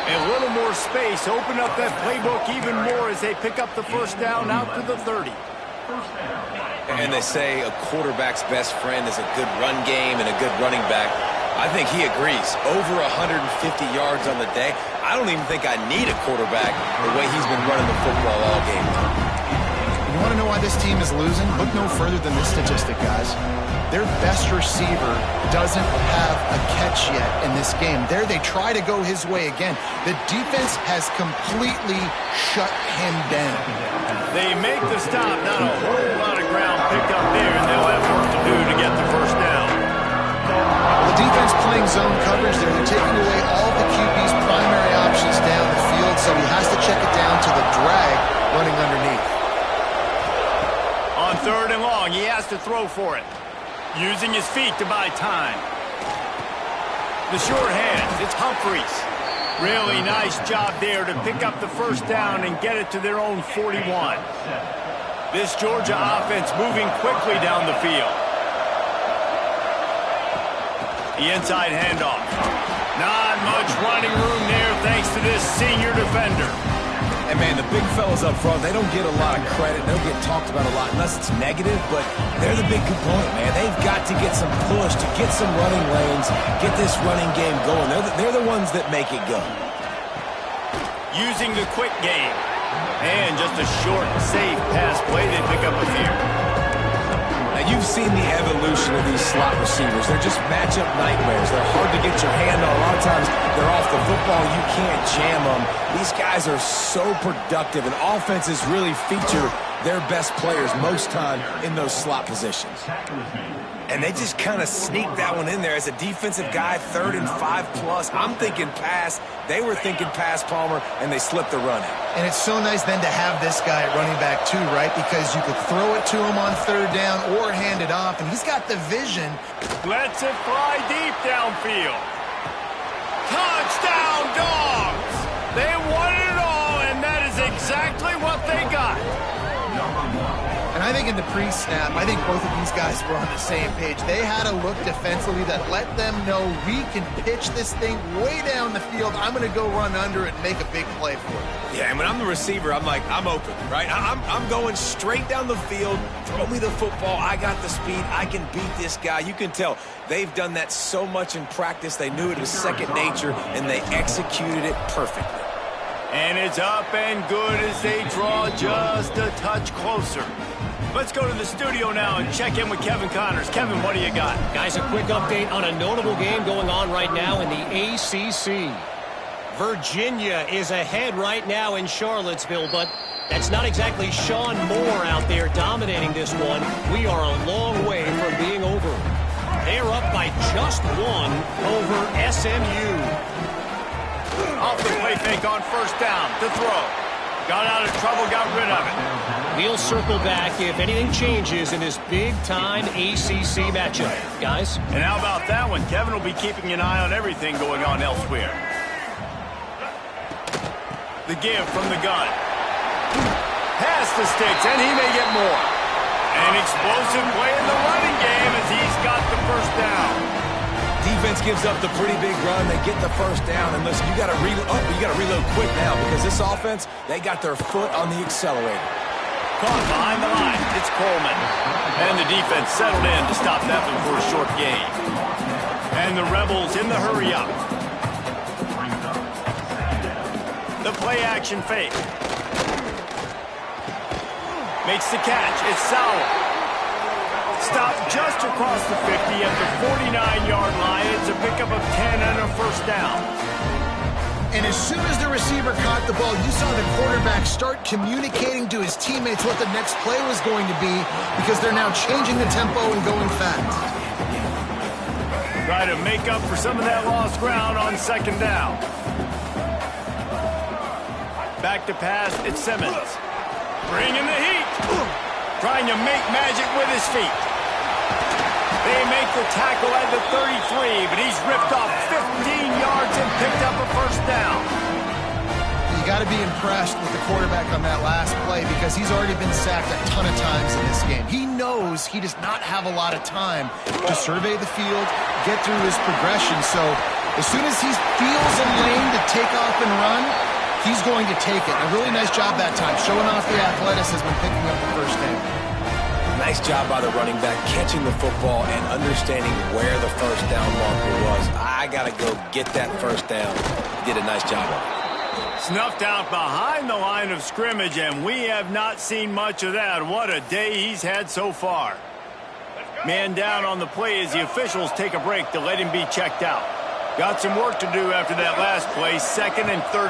A little more space, open up that playbook even more as they pick up the first down out to the 30. And they say a quarterback's best friend is a good run game and a good running back. I think he agrees. Over 150 yards on the day. I don't even think I need a quarterback the way he's been running the football all game. You want to know why this team is losing? Look no further than this statistic, guys. Their best receiver doesn't have a catch yet in this game. There they try to go his way again. The defense has completely shut him down. They make the stop, not a whole lot of ground picked up there, and they'll have work to do to get the first down. The defense playing zone coverage there. They're taking away all the QB's primary options down the field, so he has to check it down to the drag running underneath. On 3rd and long, he has to throw for it. Using his feet to buy time. The short hands, it's Humphreys. Really nice job there to pick up the first down and get it to their own 41. This Georgia offense moving quickly down the field. The inside handoff. Not much running room there thanks to this senior defender. And, man, the big fellas up front, they don't get a lot of credit. They don't get talked about a lot unless it's negative, but they're the big component, man. They've got to get some push, to get some running lanes, get this running game going. They're the ones that make it go. Using the quick game. And just a short, safe pass play they pick up a few. Now, you've seen the evolution of these slot receivers. They're just matchup nightmares. They're hard to get your hand on. A lot of times, they're off the football. You can't jam them. These guys are so productive, and offenses really feature their best players most time in those slot positions. And they just kind of sneak that one in there. As a defensive guy, 3rd and 5+. I'm thinking pass. They were thinking pass, Palmer, and they slipped the run in. And it's so nice then to have this guy at running back too, right? Because you could throw it to him on 3rd down or hand it off, and he's got the vision. Lets it fly deep downfield. Touchdown, Dogs! They won it all, and that is exactly what they got. And I think in the pre-snap, I think both of these guys were on the same page. They had a look defensively that let them know we can pitch this thing way down the field. I'm going to go run under it and make a big play for it. Yeah, and when I'm the receiver, I'm like, I'm open, right? I'm going straight down the field. Throw me the football. I got the speed. I can beat this guy. You can tell they've done that so much in practice. They knew it was second nature, and they executed it perfectly. And it's up and good as they draw just a touch closer. Let's go to the studio now and check in with Kevin Connors. Kevin, what do you got? Guys, a quick update on a notable game going on right now in the ACC. Virginia is ahead right now in Charlottesville, but that's not exactly Sean Moore out there dominating this one. We are a long way from being over. They're up by just 1 over SMU. Off the play fake on 1st down to throw. Got out of trouble, got rid of it. We'll circle back if anything changes in this big-time ACC matchup. Guys? And how about that one? Kevin will be keeping an eye on everything going on elsewhere. The give from the gun. Pass the sticks, and he may get more. An explosive play in the running game as he's got the 1st down. Defense gives up the pretty big run. They get the 1st down. And listen, you got to reload quick now because this offense, they got their foot on the accelerator. Caught behind the line. It's Coleman. And the defense settled in to stop that one for a short gain. And the Rebels in the hurry-up. The play-action fake. Makes the catch. It's Sauer. Stopped just across the 50 at the 49-yard line. It's a pickup of 10 and a 1st down. And as soon as the receiver caught the ball, you saw the quarterback start communicating to his teammates what the next play was going to be because they're now changing the tempo and going fast. Try to make up for some of that lost ground on 2nd down. Back to pass, it's Simmons. Bringing the heat. Trying to make magic with his feet. They make the tackle at the 33, but he's ripped off 15 yards and picked up a 1st down. You got to be impressed with the quarterback on that last play because he's already been sacked a ton of times in this game. He knows he does not have a lot of time to survey the field, get through his progression. So as soon as he feels a lane to take off and run, he's going to take it. A really nice job that time, showing off the athleticism and picking up the 1st down. Nice job by the running back, catching the football and understanding where the 1st down marker was. I got to go get that 1st down. He did a nice job of it. Snuffed out behind the line of scrimmage, and we have not seen much of that. What a day he's had so far. Man down on the play as the officials take a break to let him be checked out. Got some work to do after that last play, 2nd and 13.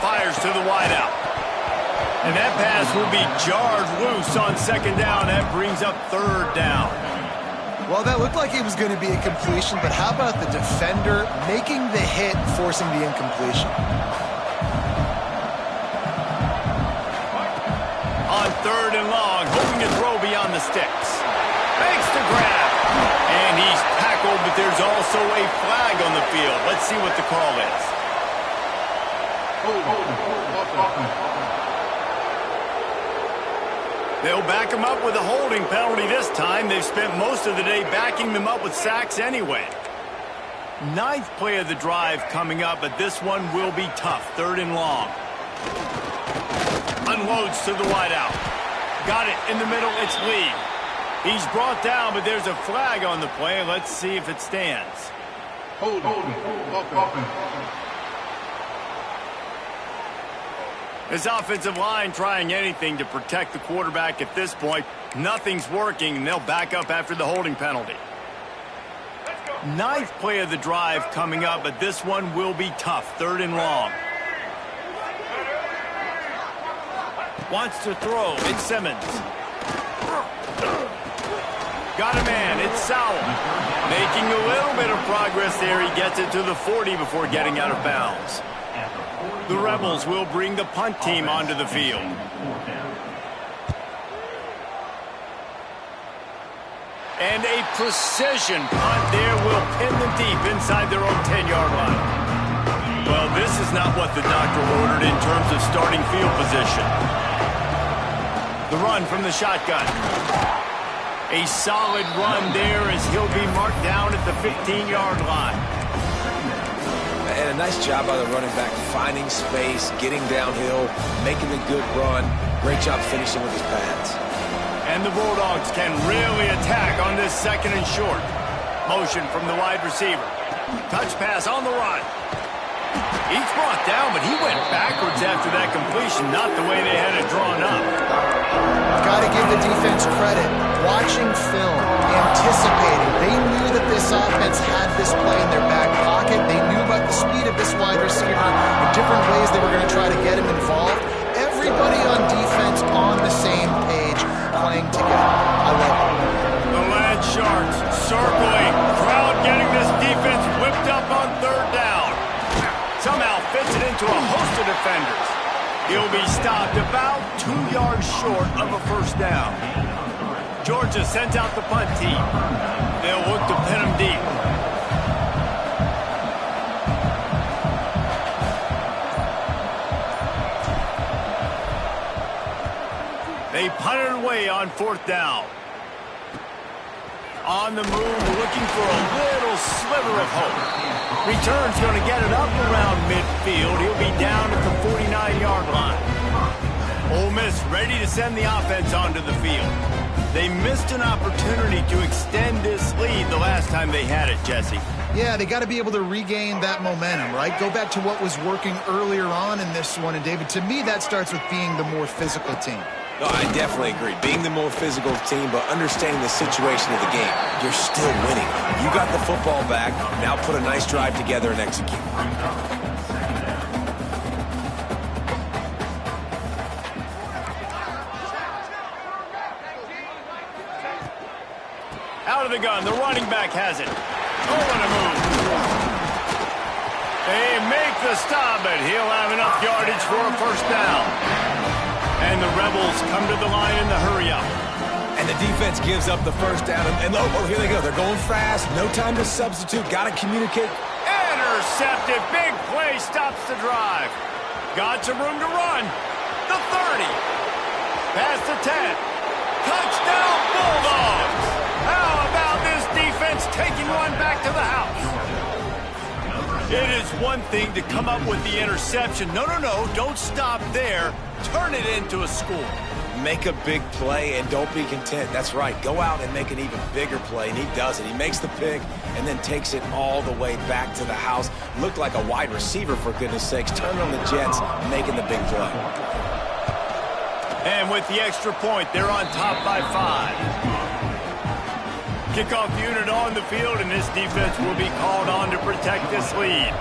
Fires to the wideout. And that pass will be jarred loose on 2nd down. That brings up 3rd down. Well, that looked like it was going to be a completion, but how about the defender making the hit, forcing the incompletion? On 3rd and long, hoping to throw beyond the sticks. Makes the grab. And he's tackled, but there's also a flag on the field. Let's see what the call is. They'll back him up with a holding penalty this time. They've spent most of the day backing them up with sacks anyway. 9th play of the drive coming up, but this one will be tough. 3rd and long. Unloads to the wideout. Got it in the middle. It's Lee. He's brought down, but there's a flag on the play. Let's see if it stands. His offensive line trying anything to protect the quarterback at this point. Nothing's working, and they'll back up after the holding penalty. 9th play of the drive coming up, but this one will be tough. 3rd and long. Wants to throw. It's Simmons. Got a man. It's Sowell. Making a little bit of progress there. He gets it to the 40 before getting out of bounds. The Rebels will bring the punt team onto the field. And a precision punt there will pin them deep inside their own 10-yard line. Well, this is not what the doctor ordered in terms of starting field position. The run from the shotgun. A solid run there as he'll be marked down at the 15-yard line. And a nice job by the running back, finding space, getting downhill, making a good run. Great job finishing with his pads. And the Bulldogs can really attack on this 2nd and short. Motion from the wide receiver. Touch pass on the run. He's brought down, but he went backwards after that completion, not the way they had it drawn up. Got to give the defense credit. Watching film, anticipating. They knew that this offense had this play in their back pocket. They knew about the speed of this wide receiver and different ways they were going to try to get him involved. Everybody on defense on the same page, playing together. I love it. The Land Sharks circling. Crowd getting this defense whipped up on 3rd down. Somehow fits it into a host of defenders. He'll be stopped about 2 yards short of a 1st down. Georgia sends out the punt team. They'll look to pin him deep. They punt it away on 4th down. On the move, looking for a little sliver of hope. Return's going to get it up around midfield. He'll be down at the 49-yard line. Ole Miss ready to send the offense onto the field. They missed an opportunity to extend this lead the last time they had it, Jesse. Yeah, they got to be able to regain that momentum, right? Go back to what was working earlier on in this one. And, David, to me, that starts with being the more physical team. No, I definitely agree. Being the more physical team, but understanding the situation of the game. You're still winning. You got the football back. Now put a nice drive together and execute. Out of the gun, the running back has it. Oh, what a move. They make the stop, but he'll have enough yardage for a 1st down. And the Rebels come to the line in the hurry-up. And the defense gives up the 1st down. And oh, here they go. They're going fast. No time to substitute. Got to communicate. Intercepted. Big play stops the drive. Got some room to run. The 30. Past the 10. Touchdown, Bulldogs. How about this defense taking one back to the house? It is one thing to come up with the interception. No, don't stop there. Turn it into a score. Make a big play and don't be content. That's right. Go out and make an even bigger play, and he does it. He makes the pick and then takes it all the way back to the house. Looked like a wide receiver, for goodness sakes. Turned on the Jets, making the big play. And with the extra point, they're on top by 5. Kickoff unit on the field, and this defense will be called on to protect this lead.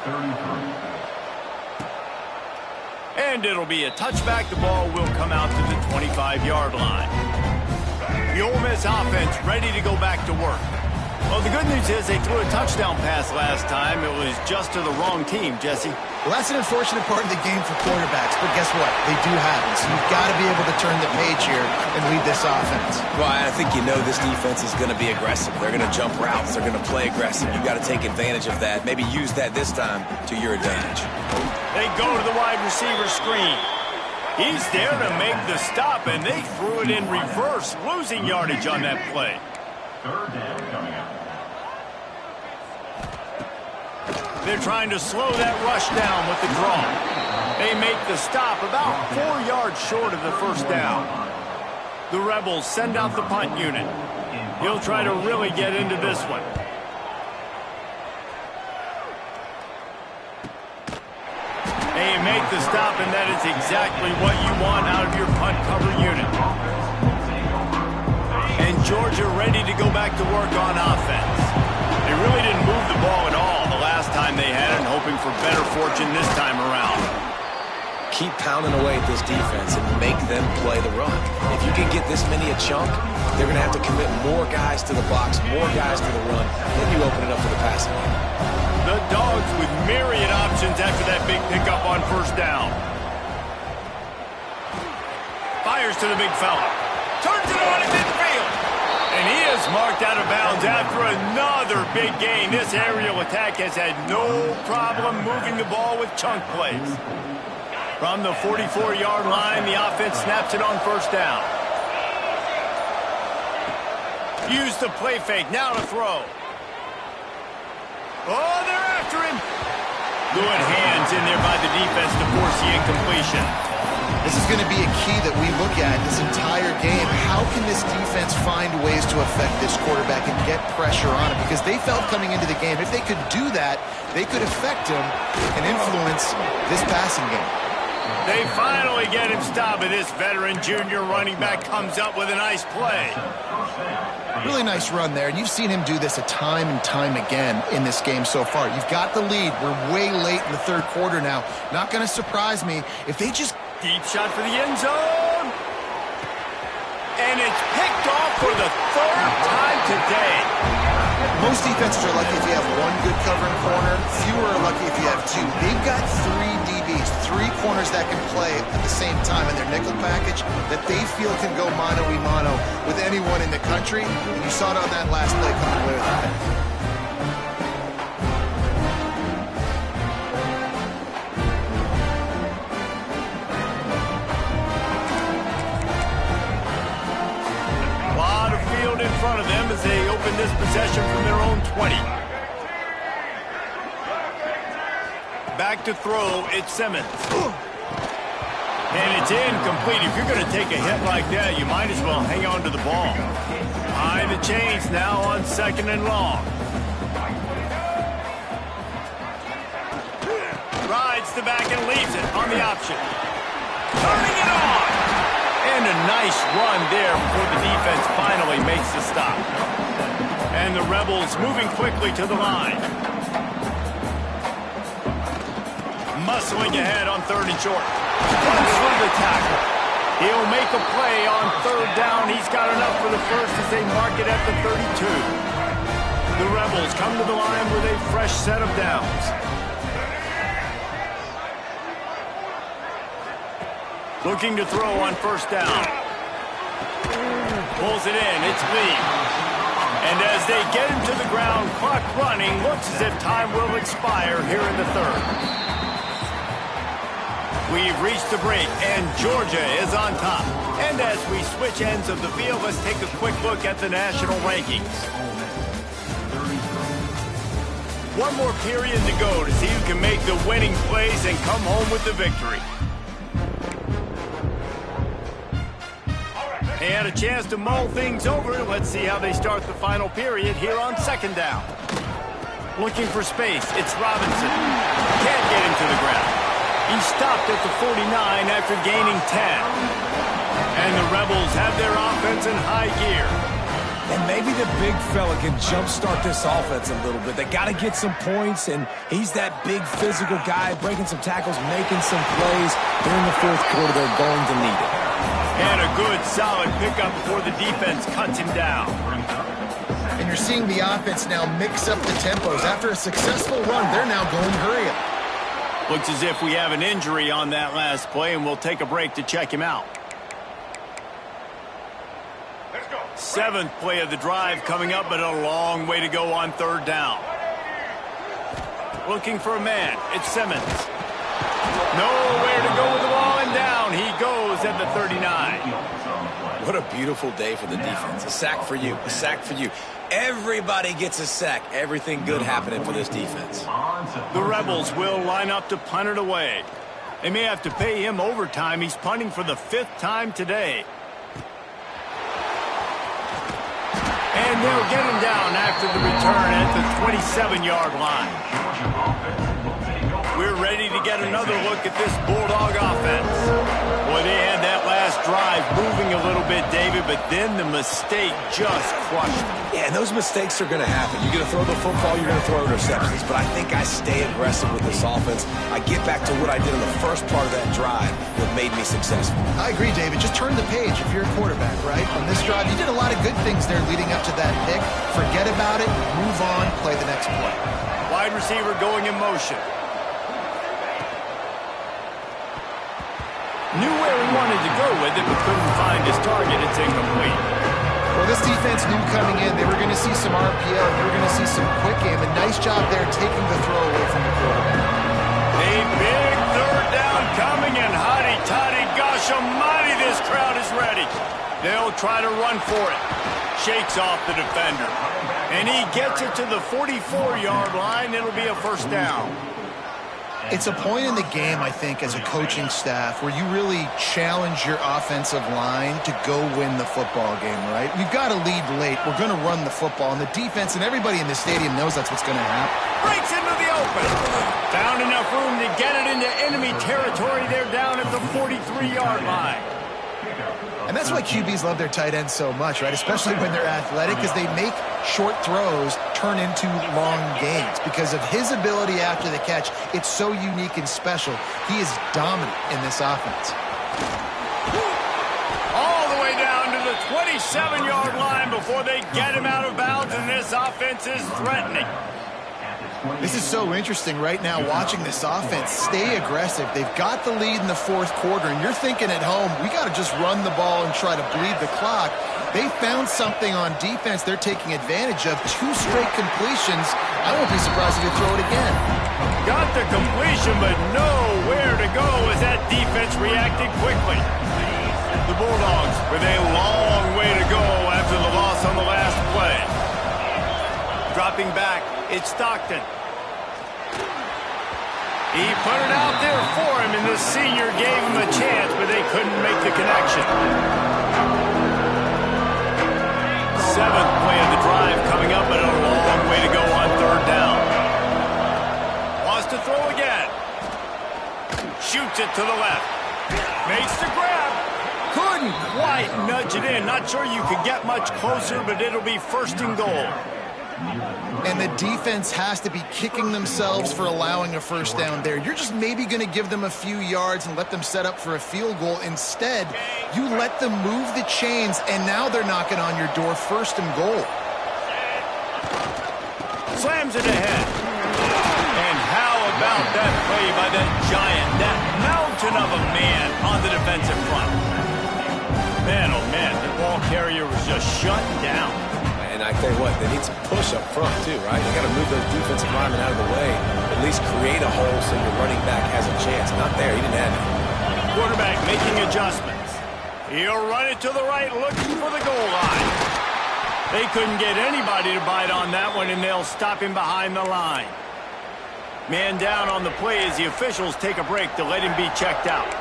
33. And it'll be a touchback. The ball will come out to the 25-yard line. The Ole Miss offense ready to go back to work. Well, the good news is they threw a touchdown pass last time. It was just to the wrong team, Jesse. Well, that's an unfortunate part of the game for quarterbacks, but guess what? They do happen. So you've got to be able to turn the page here and lead this offense. Well, I think you know this defense is going to be aggressive. They're going to jump routes. They're going to play aggressive. You've got to take advantage of that. Maybe use that this time to your advantage. They go to the wide receiver screen. He's there to make the stop, and they threw it in reverse, losing yardage on that play. Third down coming up. They're trying to slow that rush down with the draw. They make the stop about 4 yards short of the first down. The Rebels send out the punt unit. He'll try to really get into this one. They make the stop, and that is exactly what you want out of your punt cover unit. And Georgia ready to go back to work on offense. They really didn't move the ball at all the last time they had it, and hoping for better fortune this time around. Keep pounding away at this defense and make them play the run. If you can get this many a chunk, they're going to have to commit more guys to the box, more guys to the run. Then you open it up for the passing game. The Dogs with myriad options after that big pickup on first down. Fires to the big fella. Turns it on at midfield. And he is marked out of bounds after another big gain. This aerial attack has had no problem moving the ball with chunk plays. From the 44-yard line, the offense snaps it on first down. Use the play fake, now to throw. Oh, they're after him. Good hands in there by the defense to force the incompletion. This is going to be a key that we look at this entire game. How can this defense find ways to affect this quarterback and get pressure on him? Because they felt coming into the game, if they could do that, they could affect him and influence this passing game. They finally get him stopped, and this veteran junior running back comes up with a nice play. Really nice run there, and you've seen him do this a time and time again in this game so far. You've got the lead. We're way late in the third quarter now. Not going to surprise me if they just... Deep shot for the end zone. And it's picked off for the third time today. Most defenses are lucky if you have one good covering corner. Fewer are lucky if you have two. They've got 3 DBs, 3 corners that can play at the same time in their nickel package that they feel can go mano-a-mano with anyone in the country. And you saw it on that last play coming away with that. In front of them as they open this possession from their own 20. Back to throw, it's Simmons. And it's incomplete. If you're going to take a hit like that, you might as well hang on to the ball. Behind the chains now on 2nd and long. Rides the back and leaves it on the option. Turning it on. And a nice run there before the defense finally makes the stop. And the Rebels moving quickly to the line. Muscling ahead on 3rd and short. Runs through the tackle. He'll make a play on 3rd down. He's got enough for the first as they mark it at the 32. The Rebels come to the line with a fresh set of downs. Looking to throw on first down. Pulls it in. It's Lee. And as they get him to the ground, clock running, looks as if time will expire here in the 3rd. We've reached the break, and Georgia is on top. And as we switch ends of the field, let's take a quick look at the national rankings. One more period to go to see who can make the winning plays and come home with the victory. And a chance to mull things over. Let's see how they start the final period here on second down. Looking for space. It's Robinson. Can't get him to the ground. He stopped at the 49 after gaining 10. And the Rebels have their offense in high gear. And maybe the big fella can jumpstart this offense a little bit. They got to get some points, and he's that big physical guy, breaking some tackles, making some plays. Here in the fourth quarter, they're going to need it. And a good, solid pickup before the defense cuts him down. And you're seeing the offense now mix up the tempos. After a successful run, they're now going hurry up. Looks as if we have an injury on that last play, and we'll take a break to check him out. Seventh play of the drive coming up, but a long way to go on third down. Looking for a man. It's Simmons. Nowhere to go with the ball, and down he goes at the 39. What a beautiful day for the defense. A sack for you. A sack for you. Everybody gets a sack. Everything good happening for this defense. The Rebels will line up to punt it away. They may have to pay him overtime. He's punting for the 5th time today. And they'll get him down after the return at the 27-yard line. We're ready to get another look at this Bulldog offense. Boy, they had that last drive moving a little bit, David, but then the mistake just crushed them. Yeah, and those mistakes are going to happen. You're going to throw the football, you're going to throw interceptions, but I think I stay aggressive with this offense. I get back to what I did in the first part of that drive that made me successful. I agree, David. Just turn the page if you're a quarterback, right? On this drive, you did a lot of good things there leading up to that pick. Forget about it, move on, play the next play. Wide receiver going in motion. Knew where he wanted to go with it, but couldn't find his target. It's incomplete. Well, this defense knew coming in they were going to see some RPO. They were going to see some quick game. A nice job there taking the throw away from the quarterback. A big third down coming, and hotty-toddy, gosh almighty, this crowd is ready. They'll try to run for it. Shakes off the defender. And he gets it to the 44-yard line. It'll be a first down. It's a point in the game, I think, as a coaching staff where you really challenge your offensive line to go win the football game, right? We've got to lead late. We're going to run the football, and the defense and everybody in the stadium knows that's what's going to happen. Breaks into the open. Found enough room to get it into enemy territory. They're down at the 43-yard line. And that's why QBs love their tight ends so much, right? Especially when they're athletic, because they make short throws turn into long gains. Because of his ability after the catch, it's so unique and special. He is dominant in this offense. All the way down to the 27-yard line before they get him out of bounds, and this offense is threatening. This is so interesting right now watching this offense stay aggressive. They've got the lead in the fourth quarter, and you're thinking at home, we got to just run the ball and try to bleed the clock. They found something on defense they're taking advantage of. 2 straight completions. I won't be surprised if they throw it again. Got the completion, but nowhere to go as that defense reacted quickly. The Bulldogs with a long way to go after the loss on the last play. Dropping back, it's Stockton. He put it out there for him, and the senior gave him a chance, but they couldn't make the connection. 7th play of the drive coming up, but a long way to go on third down. Wants to throw again. Shoots it to the left. Makes the grab. Couldn't quite nudge it in. Not sure you could get much closer, but it'll be first and goal. And the defense has to be kicking themselves for allowing a first down there. You're just maybe going to give them a few yards and let them set up for a field goal. Instead, you let them move the chains, and now they're knocking on your door, first and goal. Slams it ahead. And how about that play by that giant, that mountain of a man on the defensive front? Man, oh man, the ball carrier was just shut down. And I tell you what, they need some push up front too, right? They got to move those defensive linemen out of the way, at least create a hole so your running back has a chance. Not there, he didn't have it. Quarterback making adjustments. He'll run it to the right, looking for the goal line. They couldn't get anybody to bite on that one, and they'll stop him behind the line. Man down on the play as the officials take a break to let him be checked out.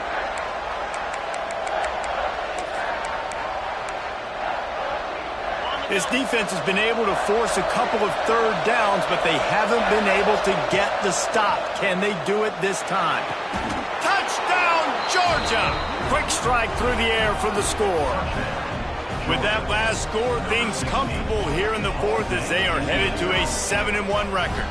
This defense has been able to force a couple of third downs, but they haven't been able to get the stop. Can they do it this time? Touchdown, Georgia! Quick strike through the air for the score. With that last score, things comfortable here in the fourth as they are headed to a 7-1 record.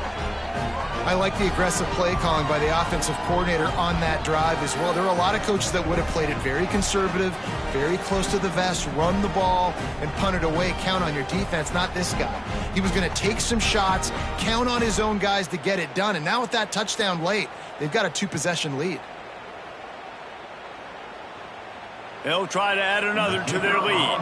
I like the aggressive play calling by the offensive coordinator on that drive as well. There are a lot of coaches that would have played it very conservative, very close to the vest, run the ball, and punt it away. Count on your defense, not this guy. He was going to take some shots, count on his own guys to get it done. And now with that touchdown late, they've got a 2-possession lead. They'll try to add another to their lead.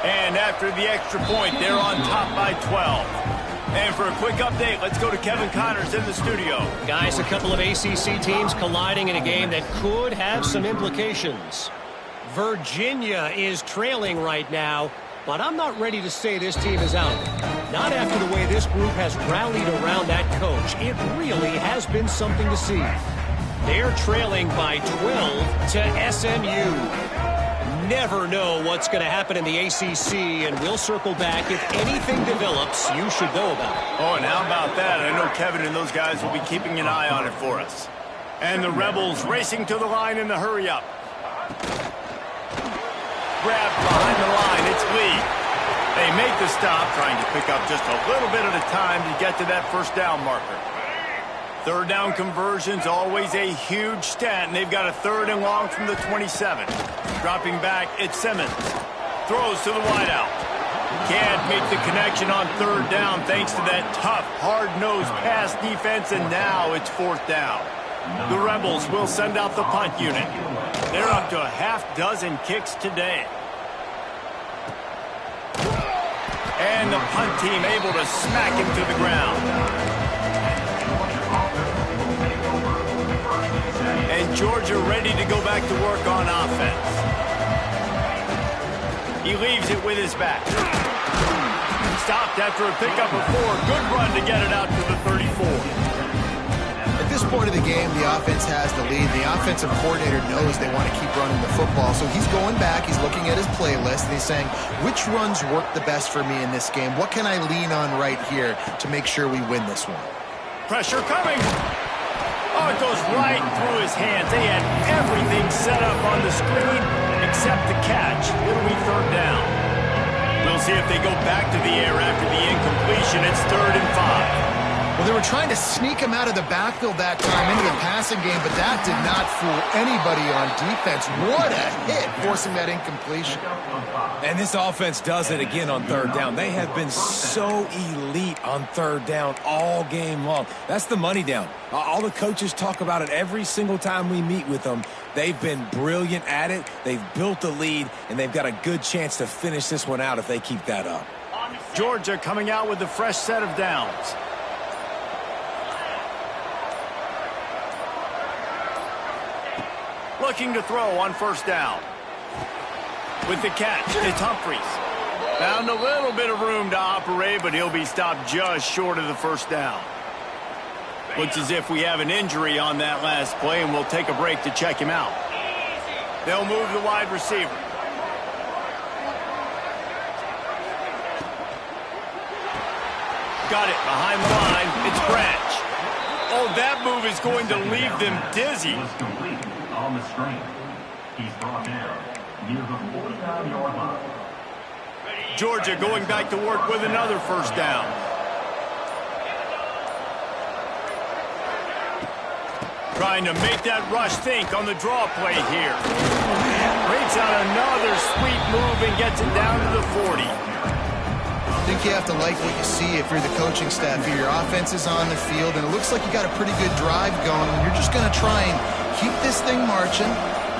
And after the extra point, they're on top by 12. And for a quick update, let's go to Kevin Connors in the studio. Guys, a couple of ACC teams colliding in a game that could have some implications. Virginia is trailing right now, but I'm not ready to say this team is out. Not after the way this group has rallied around that coach. It really has been something to see. They're trailing by 12 to SMU. Never know what's going to happen in the ACC, and we'll circle back. If anything develops, you should know about it. Oh, and how about that? I know Kevin and those guys will be keeping an eye on it for us. And the Rebels racing to the line in the hurry-up. Grabbed behind the line. It's Lee. They make the stop, trying to pick up just a little bit at a time to get to that first down marker. Third down conversion's always a huge stat, and they've got a 3rd and long from the 27. Dropping back, it's Simmons. Throws to the wideout. Can't make the connection on 3rd down thanks to that tough, hard-nosed pass defense, and now it's 4th down. The Rebels will send out the punt unit. They're up to a half-dozen kicks today. And the punt team able to smack him to the ground. And Georgia ready to go back to work on offense. He leaves it with his back. Stopped after a pickup of 4. Good run to get it out to the 34. At this point of the game, the offense has the lead. The offensive coordinator knows they want to keep running the football. So he's going back, he's looking at his playlist, and he's saying, which runs work the best for me in this game? What can I lean on right here to make sure we win this one? Pressure coming. Oh, it goes right through his hands. They had everything set up on the screen except the catch. It'll be 3rd down. We'll see if they go back to the air after the incompletion. It's 3rd and 5. Well, they were trying to sneak him out of the backfield that time into the passing game, but that did not fool anybody on defense. What a hit, forcing that incompletion. And this offense does it again on 3rd down. They have been so elite on 3rd down all game long. That's the money down. All the coaches talk about it every single time we meet with them. They've been brilliant at it. They've built a lead, and they've got a good chance to finish this one out if they keep that up. Georgia coming out with a fresh set of downs. Looking to throw on 1st down. With the catch, it's Humphries. Found a little bit of room to operate, but he'll be stopped just short of the 1st down. Looks as if we have an injury on that last play, and we'll take a break to check him out. They'll move the wide receiver. Got it behind the line. It's Branch. Oh, that move is going to leave them dizzy. On the screen. He's brought down near the 49-yard line. Georgia going back to work with another 1st down. Trying to make that rush think on the draw play here. Breaks out another sweet move and gets it down to the 40. I think you have to like what you see if you're the coaching staff here. Your offense is on the field, and it looks like you got a pretty good drive going. You're just going to try and keep this thing marching,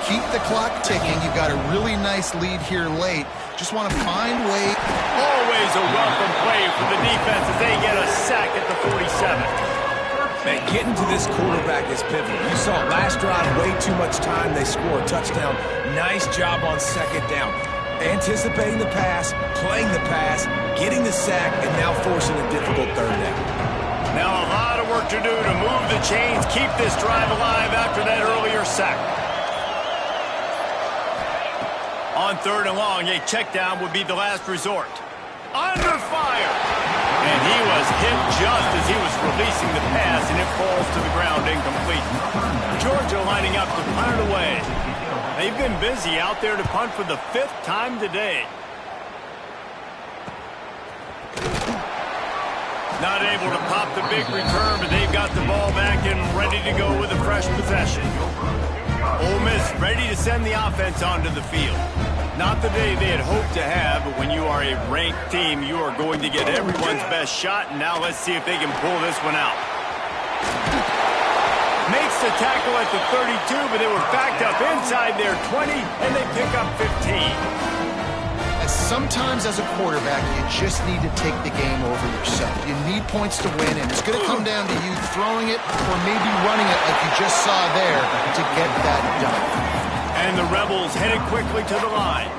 keep the clock ticking. You've got a really nice lead here late. Just want to find way. Always a welcome play for the defense as they get a sack at the 47. Man, getting to this quarterback is pivotal. You saw last drive, way too much time. They score a touchdown. Nice job on 2nd down. Anticipating the pass, playing the pass, getting the sack, and now forcing a difficult 3rd down. Now a lot of work to do to move the chains, keep this drive alive after that earlier sack. On 3rd and long, a check down would be the last resort. Under fire! And he was hit just as he was releasing the pass, and it falls to the ground incomplete. Georgia lining up to punt it away. They've been busy out there to punt for the 5th time today. Not able to pop the big return, but they've got the ball back and ready to go with a fresh possession. Ole Miss ready to send the offense onto the field. Not the day they had hoped to have, but when you are a ranked team, you are going to get everyone's best shot, and now let's see if they can pull this one out. Makes the tackle at the 32, but they were backed up inside their 20, and they pick up 15. Sometimes as a quarterback, you just need to take the game over yourself. You need points to win, and it's going to come down to you throwing it or maybe running it like you just saw there to get that done. And the Rebels headed quickly to the line.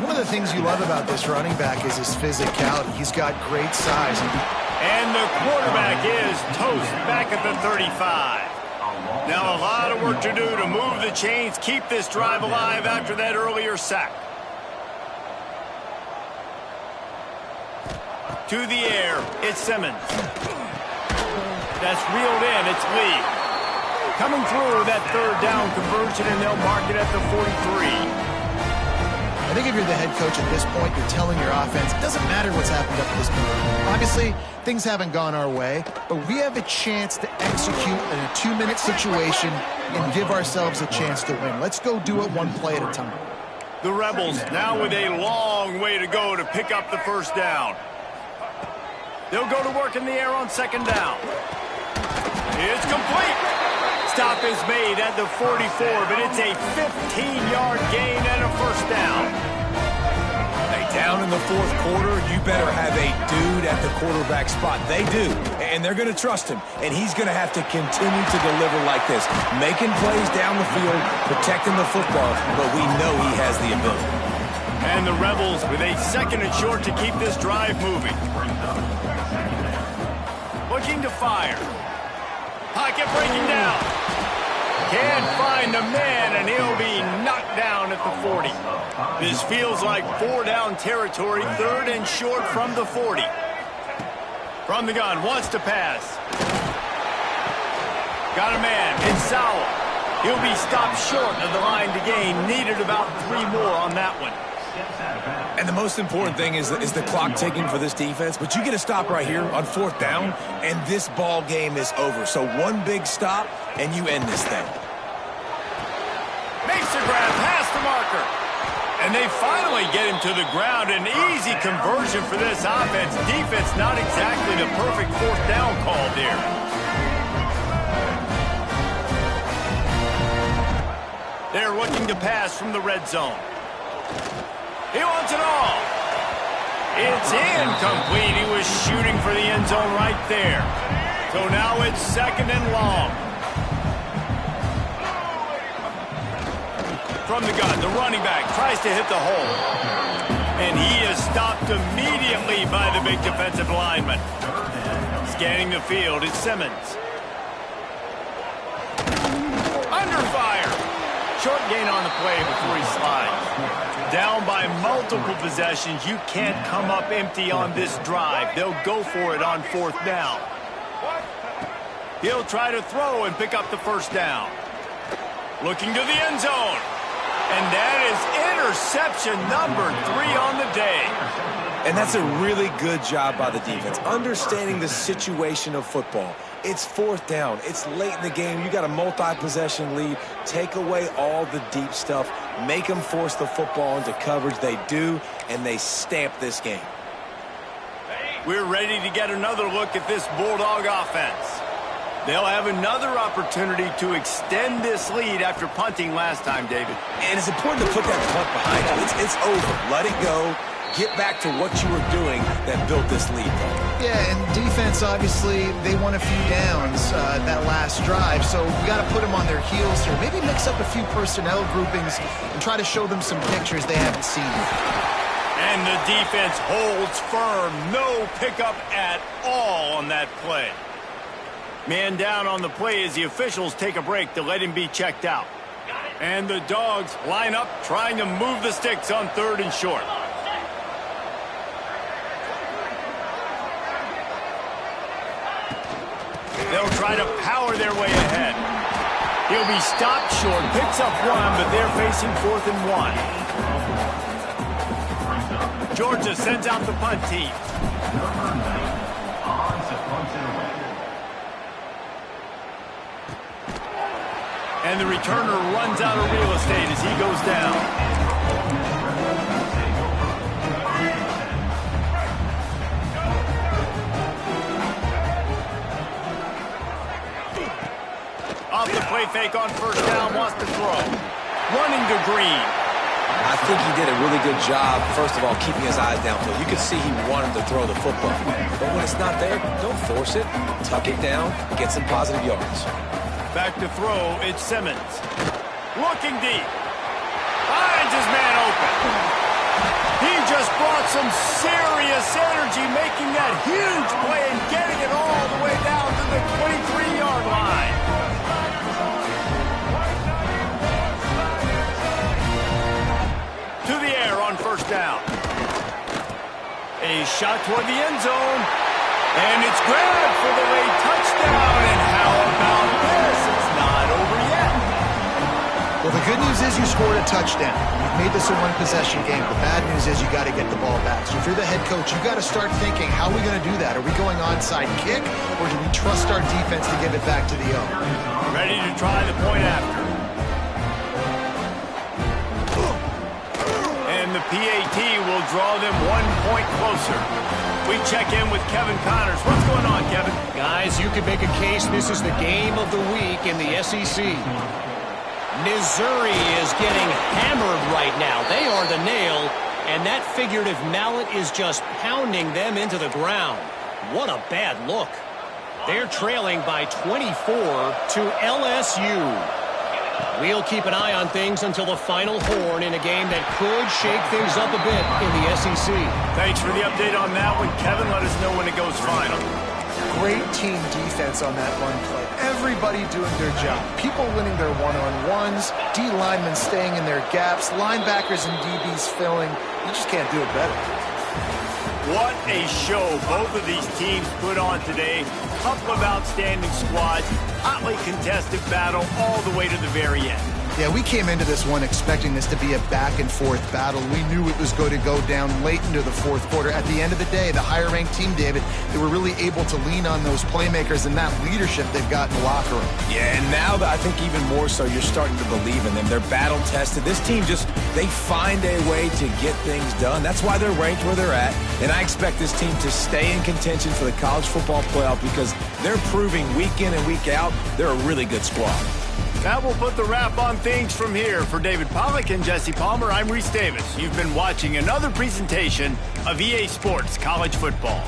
One of the things you love about this running back is his physicality. He's got great size. And the quarterback is toast back at the 35. Now a lot of work to do to move the chains, keep this drive alive after that earlier sack. To the air, it's Simmons. That's reeled in, it's Lee. Coming through that 3rd down conversion, and they'll mark it at the 43. I think if you're the head coach at this point, you're telling your offense, it doesn't matter what's happened up to this point. Obviously, things haven't gone our way, but we have a chance to execute in a 2-minute situation and give ourselves a chance to win. Let's go do it one play at a time. The Rebels now with a long way to go to pick up the 1st down. They'll go to work in the air on 2nd down. It's complete. Stop is made at the 44, but it's a 15-yard gain and a 1st down. Hey, down in the 4th quarter, you better have a dude at the quarterback spot. They do, and they're going to trust him, and he's going to have to continue to deliver like this, making plays down the field, protecting the football, but we know he has the ability. And the Rebels with a 2nd and short to keep this drive moving. Looking to fire. Pocket breaking down. Can't find the man, and he'll be knocked down at the 40. This feels like 4-down territory, 3rd and short from the 40. From the gun, wants to pass. Got a man, it's Sowell. He'll be stopped short of the line to gain. Needed about 3 more on that one. And the most important thing is the clock ticking for this defense. But you get a stop right here on 4th down, and this ball game is over. So one big stop, and you end this thing. Makes the grab past the marker. And they finally get him to the ground. An easy conversion for this offense. Defense not exactly the perfect 4th down call there. They're looking to pass from the red zone. He wants it all. It's incomplete. He was shooting for the end zone right there. So now it's 2nd and long. From the gun, the running back tries to hit the hole. And he is stopped immediately by the big defensive lineman. Scanning the field is Simmons. Under fire. Short gain on the play before he slides. Down by multiple possessions. You can't come up empty on this drive. They'll go for it on 4th down. He'll try to throw and pick up the 1st down. Looking to the end zone. And that is interception number 3 on the day. And that's a really good job by the defense, understanding the situation of football. It's 4th down. It's late in the game. You got a multi-possession lead. Take away all the deep stuff. Make them force the football into coverage. They do, and they stamp this game. We're ready to get another look at this Bulldog offense. They'll have another opportunity to extend this lead after punting last time, David. And it's important to put that punt behind you. It's over. Let it go. Get back to what you were doing that built this lead. Yeah, and defense, obviously, they won a few downs that last drive, so we got to put them on their heels here. Maybe mix up a few personnel groupings and try to show them some pictures they haven't seen yet. And the defense holds firm. No pickup at all on that play. Man down on the play as the officials take a break to let him be checked out. And the Dogs line up trying to move the sticks on 3rd and short. They'll try to power their way ahead. He'll be stopped short, picks up 1, but they're facing 4th and 1. Georgia sends out the punt team. And the returner runs out of real estate as he goes down. Off the play fake on 1st down, wants to throw. Running to Green. I think he did a really good job, first of all, keeping his eyes downfield. You could see he wanted to throw the football. But when it's not there, don't force it. Tuck it down, get some positive yards. Back to throw, it's Simmons. Looking deep. Finds his man open. He just brought some serious energy, making that huge play and getting it all the way down to the 23-yard line. To the air on 1st down. A shot toward the end zone. And it's grabbed for the late touchdown. And how about this? It's not over yet. Well, the good news is you scored a touchdown. You've made this a one-possession game. The bad news is you got to get the ball back. So if you're the head coach, you got to start thinking, how are we going to do that? Are we going onside kick, or do we trust our defense to give it back to the O? Ready to try the point after. And the PAT will draw them 1 point closer. We check in with Kevin Connors. What's going on, Kevin? Guys, you could make a case this is the game of the week in the SEC. Missouri is getting hammered right now. They are the nail, and that figurative mallet is just pounding them into the ground. What a bad look. They're trailing by 24 to LSU. We'll keep an eye on things until the final horn in a game that could shake things up a bit in the SEC. Thanks for the update on that one, Kevin. Let us know when it goes final. Great team defense on that run play. Everybody doing their job. People winning their one-on-ones, D linemen staying in their gaps, linebackers and DBs filling. You just can't do it better. What a show both of these teams put on today. Couple of outstanding squads. Hotly contested battle all the way to the very end. Yeah, we came into this one expecting this to be a back-and-forth battle. We knew it was going to go down late into the 4th quarter. At the end of the day, the higher-ranked team, David, they were really able to lean on those playmakers and that leadership they've got in the locker room. Yeah, and now I think even more so, you're starting to believe in them. They're battle-tested. This team they find a way to get things done. That's why they're ranked where they're at. And I expect this team to stay in contention for the college football playoff because they're proving week in and week out they're a really good squad. That will put the wrap on things from here. For David Pollack and Jesse Palmer, I'm Reese Davis. You've been watching another presentation of EA Sports College Football.